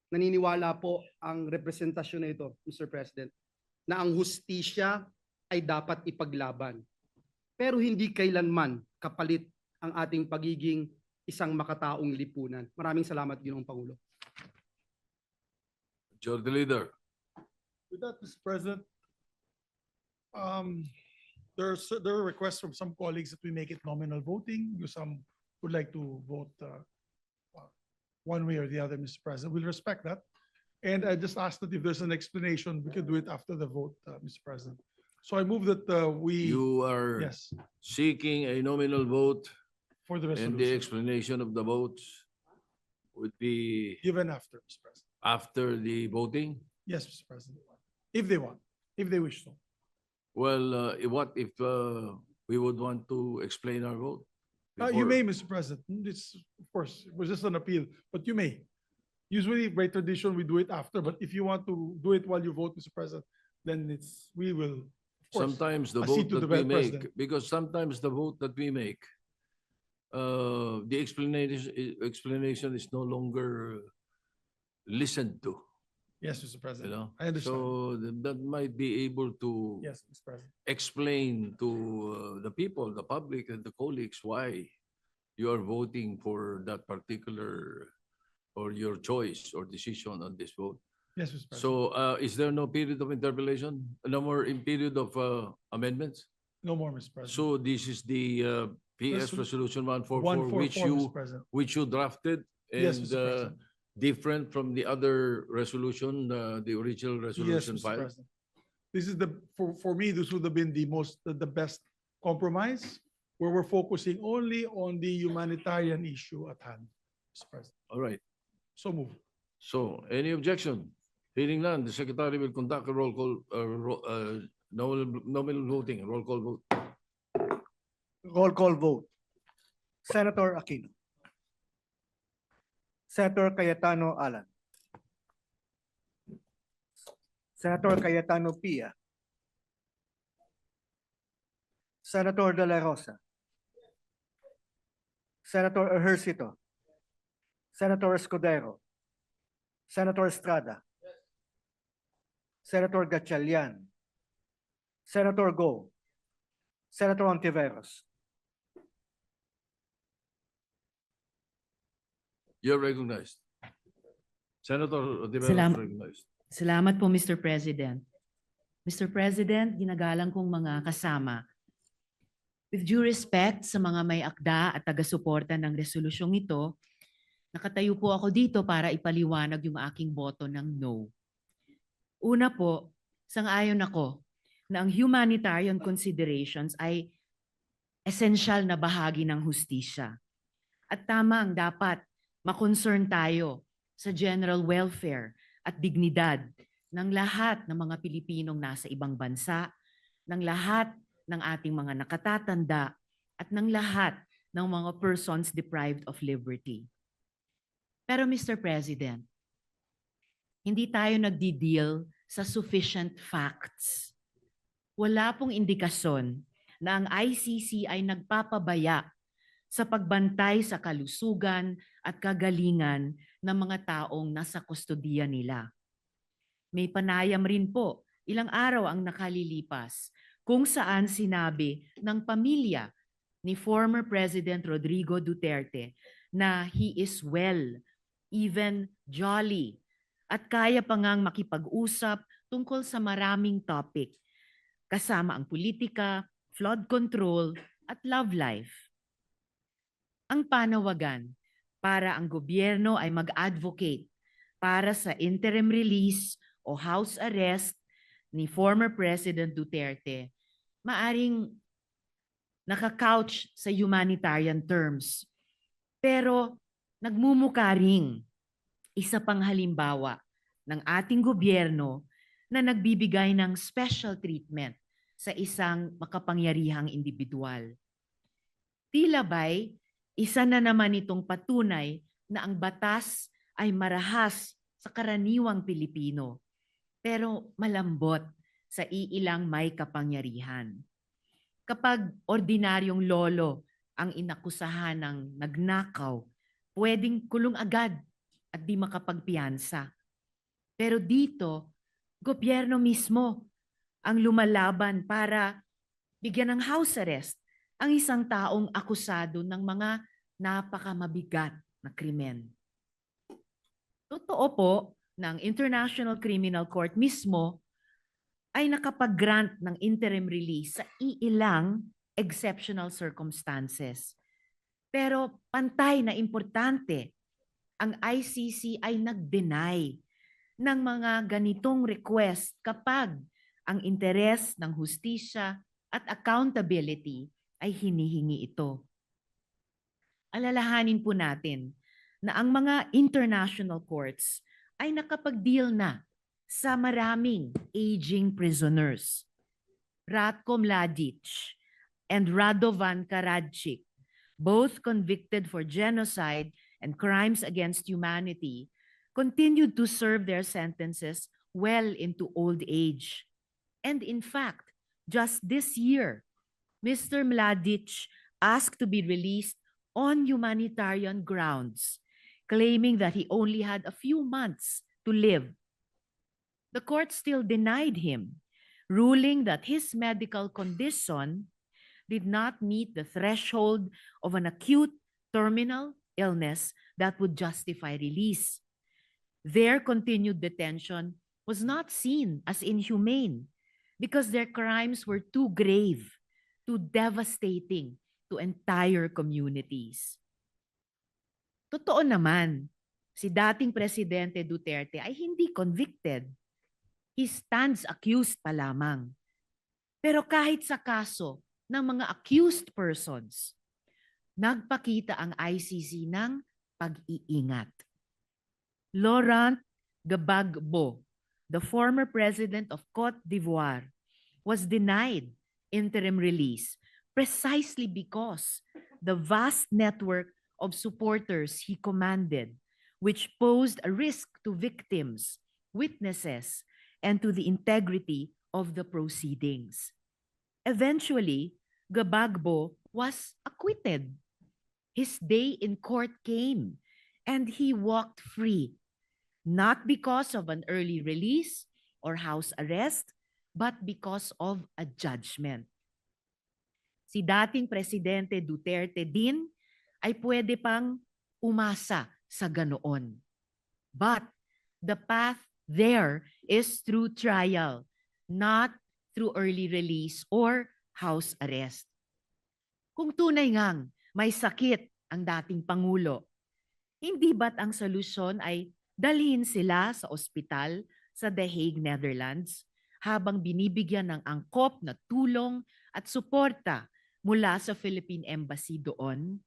Naniniwala po ang representasyon na ito, Mr. President, na ang hustisya ay dapat ipaglaban. Pero hindi kailanman kapalit ang ating pagiging isang makataong lipunan. Maraming salamat, Ginoong Pangulo. Majority Leader. With that, Mr. President, there are requests from some colleagues that we make it nominal voting, yung some would like to vote one way or the other, Mr. President. We'll respect that. And I just ask that if there's an explanation, we can do it after the vote, Mr. President. So I move that we, You are yes, seeking a nominal vote, for the and the resolution, explanation of the votes would be given after, Mr. President. after the voting? Yes, Mr. President, if they want, if they wish to. Well, what if we would want to explain our vote? You before- may, Mr. President. It's, of course, it was just an appeal, but you may. Usually, by tradition, we do it after, but if you want to do it while you vote, Mr. President, then we will, of course. Sometimes the accede vote to that the we make, president. because sometimes the vote that we make, the explanation is no longer listened to, Yes, Mr. you President. know? I understand. So that might be able to Yes, Mr. President. explain to the people, the public and the colleagues why you are voting for that particular or your choice or decision on this vote. Yes, Mr. President. So is there no period of interpolation? No more in period of amendments? No more, Mr. President. So this is the PS Resolution 144, 144, Mr. President. which you drafted Yes, and Mr. President. different from the other resolution, the original Yes, resolution Mr. filed? President. This is for me, this would have been the best compromise, where we're focusing only on the humanitarian issue at hand, Mr. President. All right. So move. So any objection? Hearing none, the secretary will conduct a roll call, nominal voting, roll call vote. Roll call vote. Senator Aquino. Senator Cayetano Alan. Senator Cayetano Pia. Senator De La Rosa. Senator Ejercito. Senator Escudero. Senator Estrada. Senator Gatchalian. Senator Go. Senator Ontiveros. You're recognized. Senator Rivera is Salamat. recognized. Salamat po, Mr. President. Mr. President, ginagalang kong mga kasama. With due respect sa mga may akda at taga-suporta ng resolusyong ito, nakatayo po ako dito para ipaliwanag yung aking boto ng no. Una po, sang-ayon ako na ang humanitarian considerations ay esensyal na bahagi ng hustisya. At tama ang dapat ma-concern tayo sa general welfare at dignidad ng lahat ng mga Pilipinong nasa ibang bansa, ng lahat ng ating mga nakatatanda, at ng lahat ng mga persons deprived of liberty. Pero Mr. President, hindi tayo nagdi-deal sa sufficient facts. Wala pong indikasyon na ang ICC ay nagpapabaya sa pagbantay sa kalusugan at kagalingan ng mga taong nasa kustodiya nila. May panayam rin po, ilang araw ang nakalilipas, kung saan sinabi ng pamilya ni former President Rodrigo Duterte na he is well, even jolly, at kaya pa ngang makipag-usap tungkol sa maraming topic, kasama ang politika, flood control, at love life. Ang panawagan para ang gobyerno ay mag-advocate para sa interim release o house arrest ni former President Duterte, maaring nakakouch sa humanitarian terms. Pero nagmumukha ring isa pang halimbawa ng ating gobyerno na nagbibigay ng special treatment sa isang makapangyarihang individual. Tila ba'y isa na naman itong patunay na ang batas ay marahas sa karaniwang Pilipino, pero malambot sa iilang may kapangyarihan. Kapag ordinaryong lolo ang inakusahan ng nagnakaw, pwedeng kulong agad at di makapagpiyansa. Pero dito, gobyerno mismo ang lumalaban para bigyan ng house arrest ang isang taong akusado ng mga napakamabigat na krimen. Totoo po na ang International Criminal Court mismo ay nakapag-grant ng interim release sa iilang exceptional circumstances. Pero pantay na importante, ang ICC ay nag-deny ng mga ganitong request kapag ang interes ng hustisya at accountability ay hinihingi ito. Alalahanin po natin na ang mga international courts ay nakapag-deal na sa maraming aging prisoners. Ratko Mladic and Radovan Karadzic, both convicted for genocide and crimes against humanity, continued to serve their sentences well into old age. And in fact, just this year, Mr. Mladic asked to be released on humanitarian grounds, claiming that he only had a few months to live. The court still denied him, ruling that his medical condition did not meet the threshold of an acute terminal illness that would justify release. Their continued detention was not seen as inhumane because their crimes were too grave, too devastating to entire communities. Totoo naman, si dating Presidente Duterte ay hindi convicted. He stands accused pa lamang. Pero kahit sa kaso ng mga accused persons, nagpakita ang ICC ng pag-iingat. Laurent Gbagbo, the former president of Cote d'Ivoire, was denied interim release precisely because the vast network of supporters he commanded, which posed a risk to victims, witnesses, and to the integrity of the proceedings. Eventually, Gbagbo was acquitted. His day in court came, and he walked free, not because of an early release or house arrest, but because of a judgment. Si dating Presidente Duterte din ay pwede pang umasa sa ganoon. But the path there is through trial, not through early release or house arrest. Kung tunay ngang may sakit ang dating Pangulo, hindi ba't ang solusyon ay dalhin sila sa ospital sa The Hague, Netherlands, habang binibigyan ng angkop na tulong at suporta mula sa Philippine Embassy doon?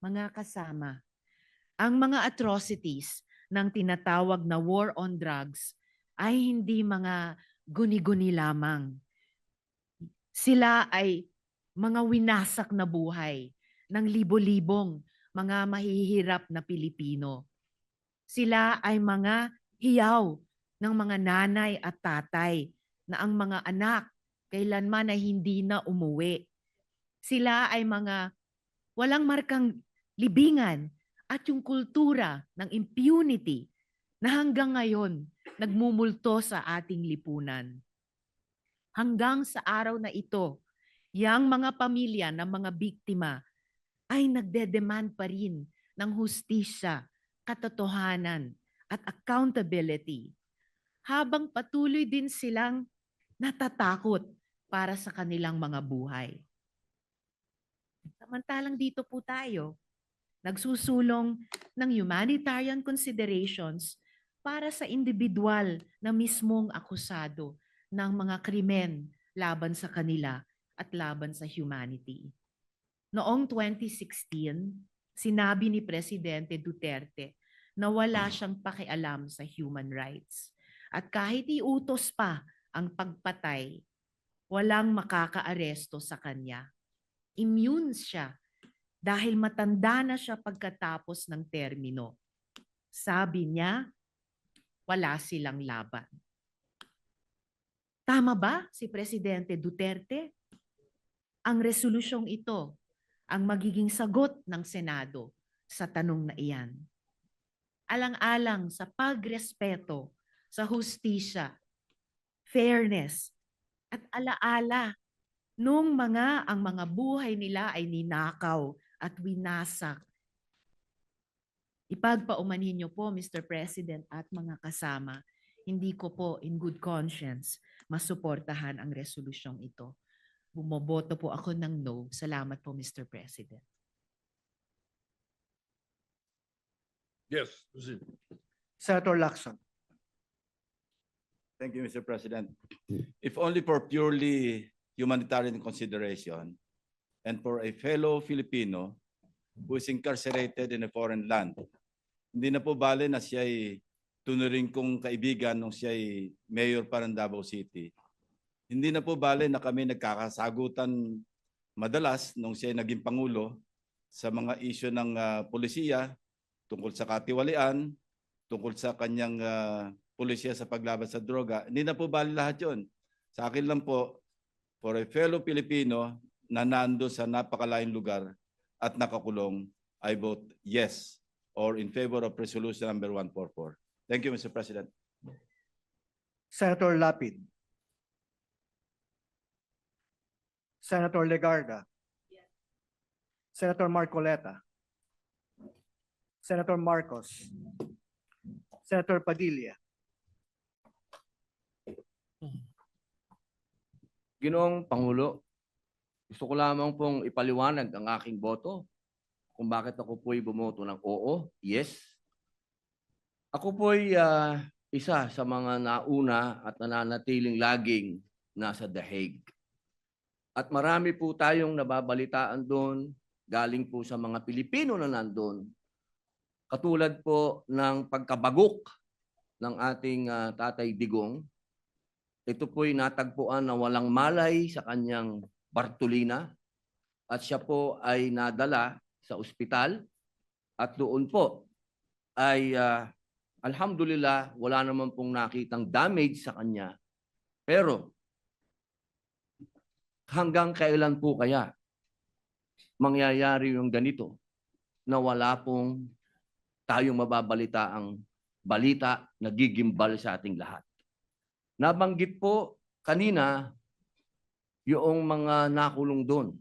Mga kasama, ang mga atrocities ng tinatawag na war on drugs ay hindi mga guni-guni lamang. Sila ay mga winasak na buhay ng libo-libong mga mahihirap na Pilipino. Sila ay mga hiyaw ng mga nanay at tatay na ang mga anak kailanman ay hindi na umuwi. Sila ay mga walang markang libingan at yung kultura ng impunity na hanggang ngayon nagmumulto sa ating lipunan. Hanggang sa araw na ito, yang mga pamilya ng mga biktima ay nagdedemand pa rin ng hustisya, katotohanan at accountability, habang patuloy din silang natatakot para sa kanilang mga buhay. Samantalang dito po tayo, nagsusulong ng humanitarian considerations para sa individual na mismong akusado ng mga krimen laban sa kanila at laban sa humanity. Noong 2016, sinabi ni Presidente Duterte na wala siyang pakialam sa human rights. At kahit iutos pa ang pagpatay, walang makakaaresto sa kanya. Immune siya dahil matanda na siya pagkatapos ng termino. Sabi niya, wala silang laban. Tama ba si Presidente Duterte? Ang resolusyong ito ang magiging sagot ng Senado sa tanong na iyan. Alang-alang sa pagrespeto sa hustisya, fairness, at alaala nung ang mga buhay nila ay ninakaw at winasak. Ipagpaumanhin niyo po, Mr. President at mga kasama, hindi ko po in good conscience masuportahan ang resolusyong ito. Bumoboto po ako ng no. Salamat po, Mr. President. Yes, proceed. Senator Lacson. Thank you, Mr. President. If only for purely humanitarian consideration and for a fellow Filipino who is incarcerated in a foreign land, hindi na po bale na siya ay tunuring kong kaibigan nung siya ay mayor pa ng Davao City. Hindi na po bale na kami nagkakasagutan madalas nung siya ay naging pangulo sa mga isyu ng polisiya tungkol sa katiwalian, tungkol sa kanyang polisiya sa paglaban sa droga. Hindi na po bali lahat yun. Sa akin lang po, for a fellow Filipino na nando sa napakalayong lugar at nakakulong, I vote yes or in favor of resolution number 144. Thank you, Mr. President. Senator Lapid. Senator Legarda. Senator Marcoleta. Senator Marcos. Senator Padilla. Ginoong Pangulo, gusto ko lamang pong ipaliwanag ang aking boto kung bakit ako po'y bumoto ng oo, yes. Ako po'y isa sa mga nauna at nananatiling laging nasa The Hague. At marami po tayong nababalitaan doon, galing po sa mga Pilipino na nandun. Katulad po ng pagkabagok ng ating Tatay Digong, ito po'y natagpuan na walang malay sa kanyang Bartolina at siya po ay nadala sa ospital at doon po ay alhamdulillah wala naman pong nakitang damage sa kanya. Pero hanggang kailan po kaya mangyayari yung ganito na wala pong tayong mababalitaang balita na gigimbal sa ating lahat? Nabanggit po kanina yung mga nakulong doon.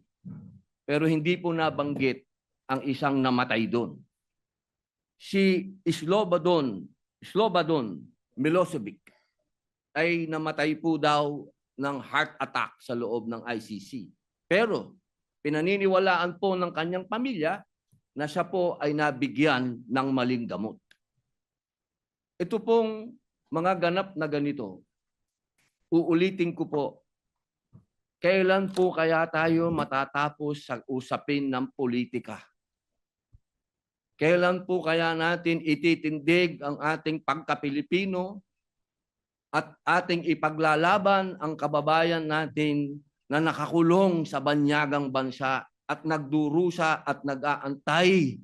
Pero hindi po nabanggit ang isang namatay doon. Si Slobodan Milosevic ay namatay po daw ng heart attack sa loob ng ICC. Pero pinaniniwalaan po ng kanyang pamilya na siya po ay nabigyan ng maling gamot. Ito pong mga ganap na ganito, uulitin ko po, kailan po kaya tayo matatapos sa usapin ng politika? Kailan po kaya natin ititindig ang ating pagka-Pilipino at ating ipaglalaban ang kababayan natin na nakakulong sa banyagang bansa at nagdurusa at nag-aantay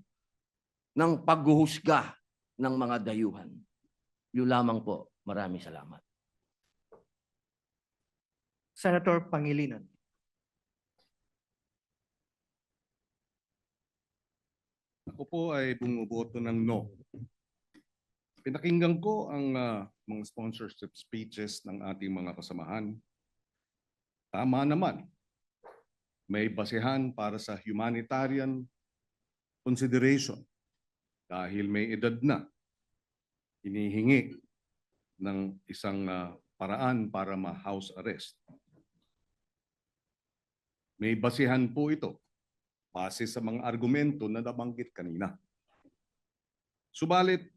ng paghuhusga ng mga dayuhan? Yun lamang po. Maraming salamat. Senator Pangilinan. Ako po ay bumuboto ng no. Pinakinggan ko ang mga sponsorship speeches ng ating mga kasamahan. Tama naman. May basehan para sa humanitarian consideration dahil may edad na. Hinihingi ng isang paraan para ma-house arrest. May basihan po ito base sa mga argumento na nabanggit kanina. Subalit,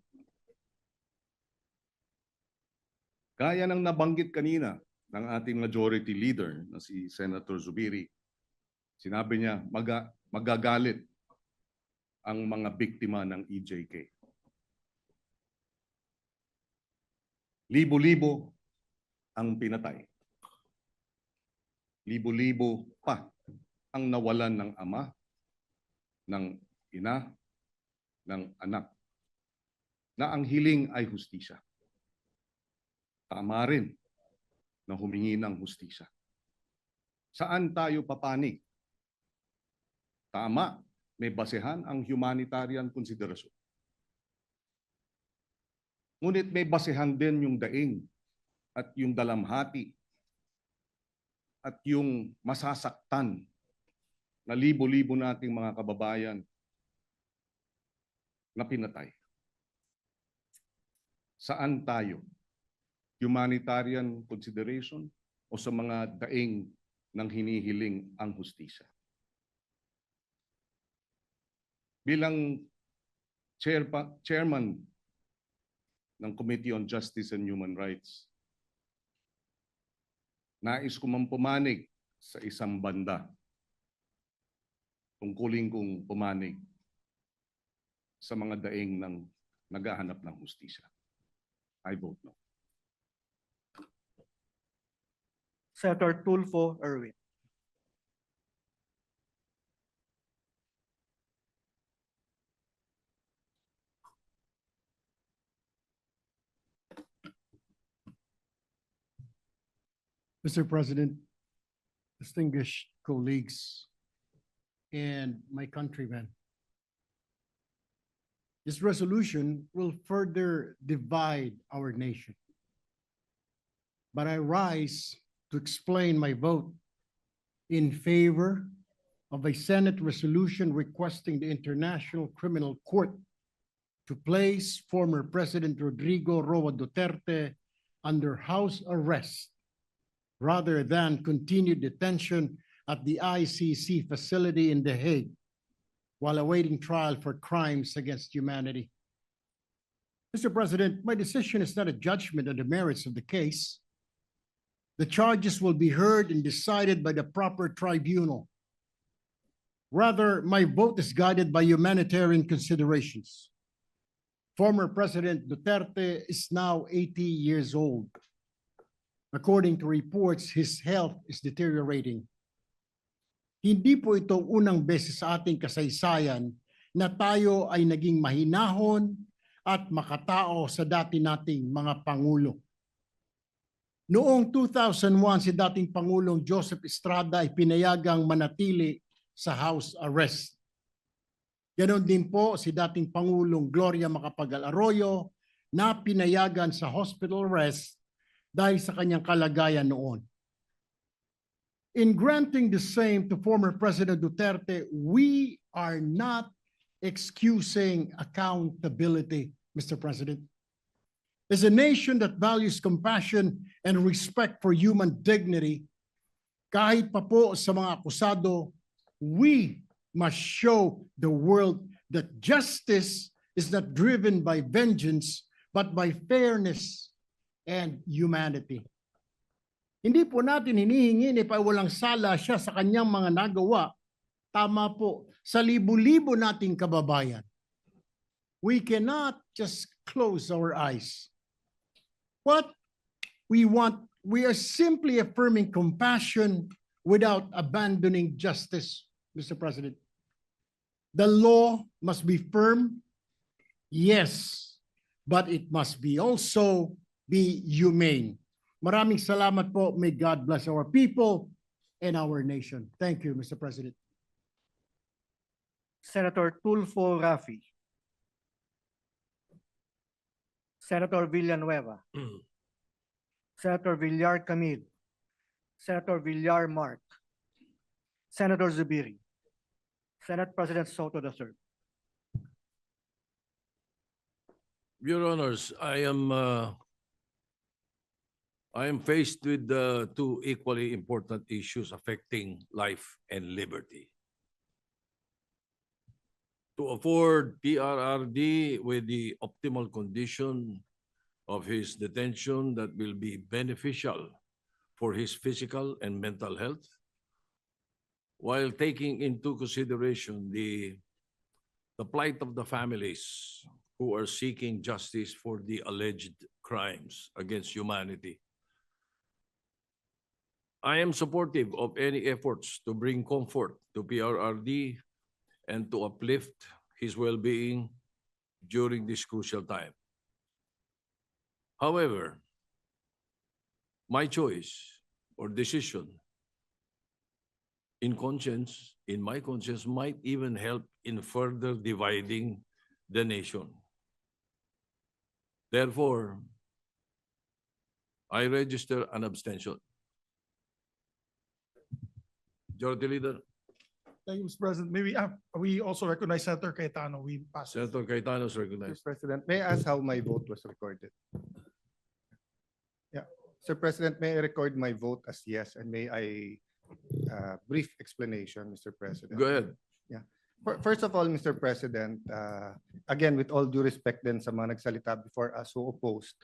gaya ng nabanggit kanina ng ating majority leader na si Senator Zubiri, sinabi niya magagalit ang mga biktima ng EJK. Libo-libo ang pinatay. Libo-libo pa ang nawalan ng ama, ng ina, ng anak, na ang hiling ay hustisya. Tama rin na humingi ng hustisya. Saan tayo papanig? Tama, may basehan ang humanitarian consideration. Ngunit may basehan din yung daing at yung dalamhati at yung masasaktan na libo-libo nating mga kababayan na pinatay. Saan tayo? Humanitarian consideration o sa mga daing ng hinihiling ang hustisya? Bilang chairman ng Committee on Justice and Human Rights. Nais ko mang pumanig sa isang banda. Tungkulin kong pumanig sa mga daing ng naghahanap ng hustisya. I vote no. Senator Tulfo Erwin. Mr. President, distinguished colleagues, and my countrymen. This resolution will further divide our nation. But I rise to explain my vote in favor of a Senate resolution requesting the International Criminal Court to place former President Rodrigo Roa Duterte under house arrest rather than continued detention at the ICC facility in The Hague while awaiting trial for crimes against humanity. Mr. President, my decision is not a judgment on the merits of the case. The charges will be heard and decided by the proper tribunal. Rather, my vote is guided by humanitarian considerations. Former President Duterte is now 80 years old. According to reports, his health is deteriorating. Hindi po ito unang beses sa ating kasaysayan na tayo ay naging mahinahon at makatao sa dati nating mga pangulo. Noong 2001, si dating Pangulong Joseph Estrada ay pinayagang manatili sa house arrest. Ganon din po si dating Pangulong Gloria Macapagal Arroyo na pinayagan sa hospital arrest dahil sa kanyang kalagayan noon. In granting the same to former President Duterte, we are not excusing accountability, Mr. President. As a nation that values compassion and respect for human dignity, kahit pa po sa mga akusado, we must show the world that justice is not driven by vengeance, but by fairness and humanity. Hindi po natin hinihingi ni pa walang sala siya sa kanyang mga nagawa. Tama po, sa libu-libo nating kababayan. We cannot just close our eyes. What we want, we are simply affirming compassion without abandoning justice, Mr. President. The law must be firm, yes, but it must be also be humane. Maraming salamat po. May God bless our people and our nation. Thank you, Mr. President. Senator Tulfo Rafi. Senator Villanueva. Senator Villar Camille. Senator Villar Mark. Senator Zubiri. Senate President Soto III. Your Honors, I am faced with two equally important issues affecting life and liberty. To afford PRRD with the optimal condition of his detention that will be beneficial for his physical and mental health, while taking into consideration the plight of the families who are seeking justice for the alleged crimes against humanity. I am supportive of any efforts to bring comfort to PRRD and to uplift his well-being during this crucial time. However, my choice or decision in my conscience might even help in further dividing the nation. Therefore, I register an abstention. Majority Leader. Thank you, Mr. President. Maybe we also recognize Senator Cayetano. We pass. Senator Cayetano is Mr. recognized. President, may I ask how my vote was recorded? Yeah, Sir President, may I record my vote as yes, and may I brief explanation, Mr. President? Go ahead. First of all, Mr. President, again, with all due respect din sa mga nagsalita before us who opposed,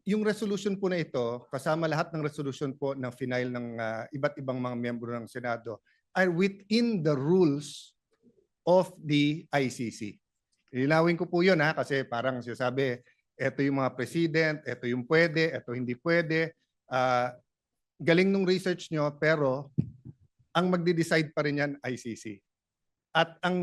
yung resolution po na ito, kasama lahat ng resolution po na final ng iba't ibang mga miyembro ng Senado, are within the rules of the ICC. Linawin ko po yun kasi parang sinasabi, ito yung mga president, ito yung pwede, ito hindi pwede. Galing nung research nyo, pero ang magde-decide pa rin yan ICC. At ang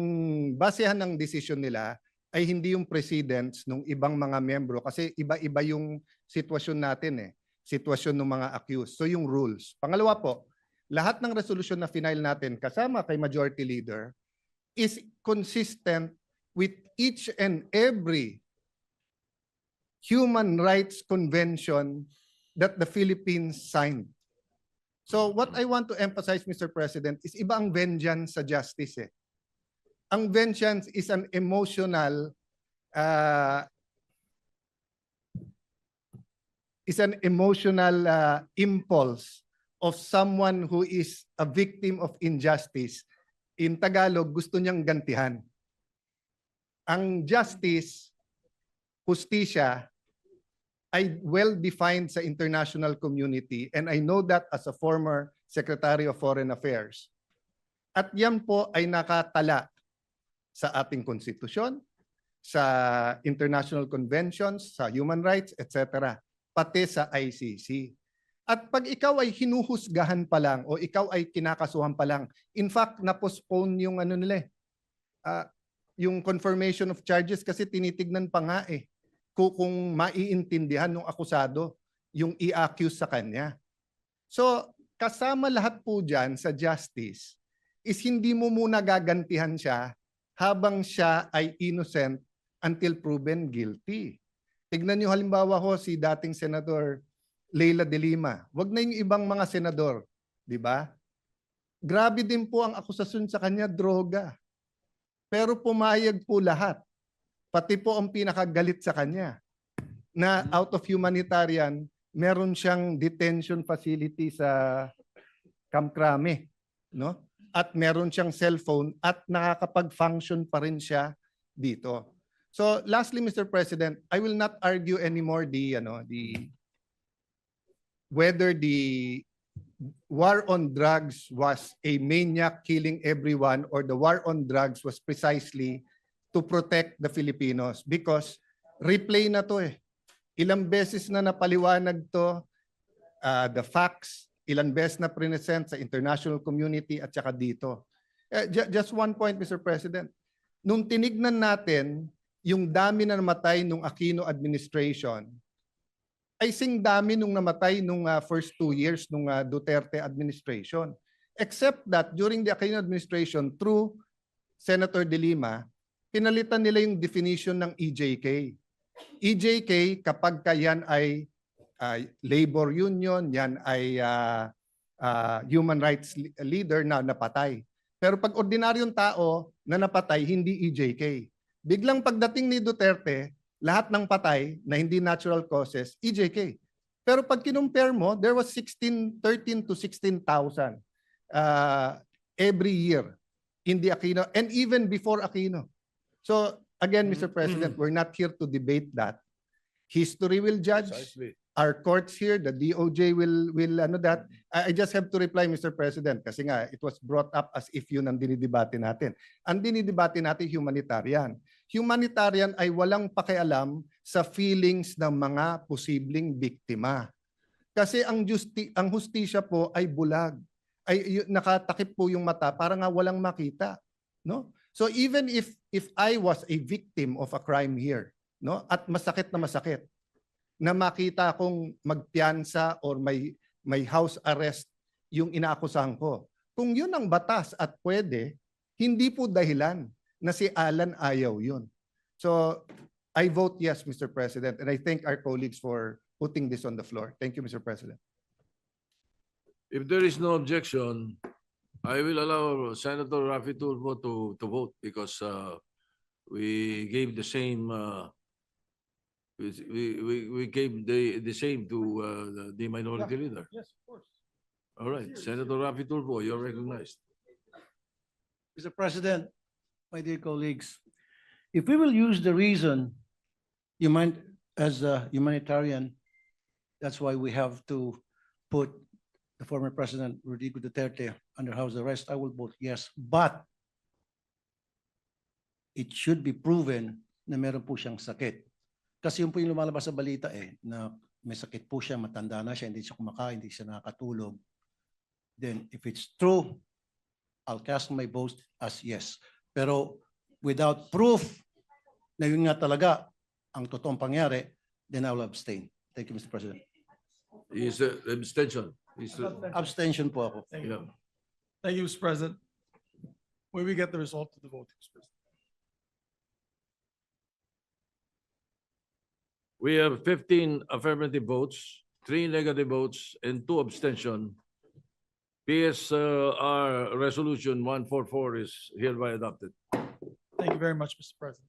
basehan ng decision nila ay hindi yung presidents ng ibang mga miyembro kasi iba-iba yung sitwasyon natin sitwasyon ng mga accused. So yung rules. Pangalawa po, lahat ng resolution na final natin kasama kay Majority Leader is consistent with each and every human rights convention that the Philippines signed. So what I want to emphasize, Mr. President, is iba ang vengeance sa justice Ang vengeance is an emotional impulse of someone who is a victim of injustice. In Tagalog, gusto niyang gantihan. Ang justice, hustisya, ay well-defined sa international community, and I know that as a former Secretary of Foreign Affairs. At yan po ay nakatala sa ating konstitusyon, sa international conventions, sa human rights, etc., pati sa ICC. At pag ikaw ay hinuhusgahan pa lang o ikaw ay kinakasuhan pa lang, in fact, na-postpone yung yung confirmation of charges kasi tinitignan pa nga kung maiintindihan ng akusado yung i-accuse sa kanya. So, kasama lahat po dyan sa justice is hindi mo muna gagantihan siya habang siya ay innocent until proven guilty. Tignan niyo halimbawa si dating Senator Leila de Lima. Wag na yung ibang mga senador, di ba? Grabe din po ang akusasyon sa kanya, droga. Pero pumayag po lahat. Pati po ang pinakagalit sa kanya na out of humanitarian, meron siyang detention facility sa Camp Crame, no? At meron siyang cellphone at nakakapag-function pa rin siya dito. So lastly, Mr. President, I will not argue anymore whether the war on drugs was a maniac killing everyone or the war on drugs was precisely to protect the Filipinos because replay na to Ilang beses na napaliwanag to, the facts, ilang beses na present sa international community at saka dito. Just one point, Mr. President. Nung tinignan natin yung dami na namatay nung Aquino administration, ay sing dami nung namatay nung first 2 years nung Duterte administration. Except that during the Aquino administration, through Senator De Lima, pinalitan nila yung definition ng EJK. EJK, kapag yan ay labor union, yan ay human rights leader na napatay. Pero pag ordinaryong tao na napatay, hindi EJK. Biglang pagdating ni Duterte, lahat ng patay na hindi natural causes, EJK. Pero pag kinumpare mo, there was 13 to 16,000 every year in the Aquino and even before Aquino. So again, Mr. President, we're not here to debate that. History will judge. Precisely. Our courts here, the DOJ will that. I just have to reply, Mr. President, kasi nga it was brought up as if yun ang dinidebate natin. Ang dinidebate natin humanitarian. Humanitarian ay walang pakialam sa feelings ng mga posibleng biktima. Kasi ang hustisya po ay bulag. Ay nakatakip po yung mata para nga walang makita, no? So even if I was a victim of a crime here, no, at masakit na makita akong magpiyansa or may house arrest yung inaakusahan ko. Kung yun ang batas at pwede, hindi po dahilan na si Alan ayaw yun. So I vote yes, Mr. President, and I thank our colleagues for putting this on the floor. Thank you, Mr. President. If there is no objection, I will allow Senator Raffy Tulfo to vote because we gave the same we gave the same to the minority leader. Yes, of course. All right, Senator Raffy Tulfo, you're recognized. Mr. President, my dear colleagues, if we will use the reason as a humanitarian, that's why we have to put the former President Rodrigo Duterte under house arrest, I will vote yes. But it should be proven na meron po siyang sakit. Kasi yun po yung lumalabas sa balita na may sakit po siya, matanda na siya, hindi siya kumakain, hindi siya nakakatulog. Then if it's true, I'll cast my vote as yes. Pero without proof na yun nga talaga ang totoong pangyari, then I will abstain. Thank you, Mr. President. Is abstention. Abstention po ako. Thank you. Yeah. Thank you, Mr. President. When we get the result of the vote, Mr. President. We have 15 affirmative votes, 3 negative votes, and 2 abstention. PSR Resolution 144 is hereby adopted. Thank you very much, Mr. President.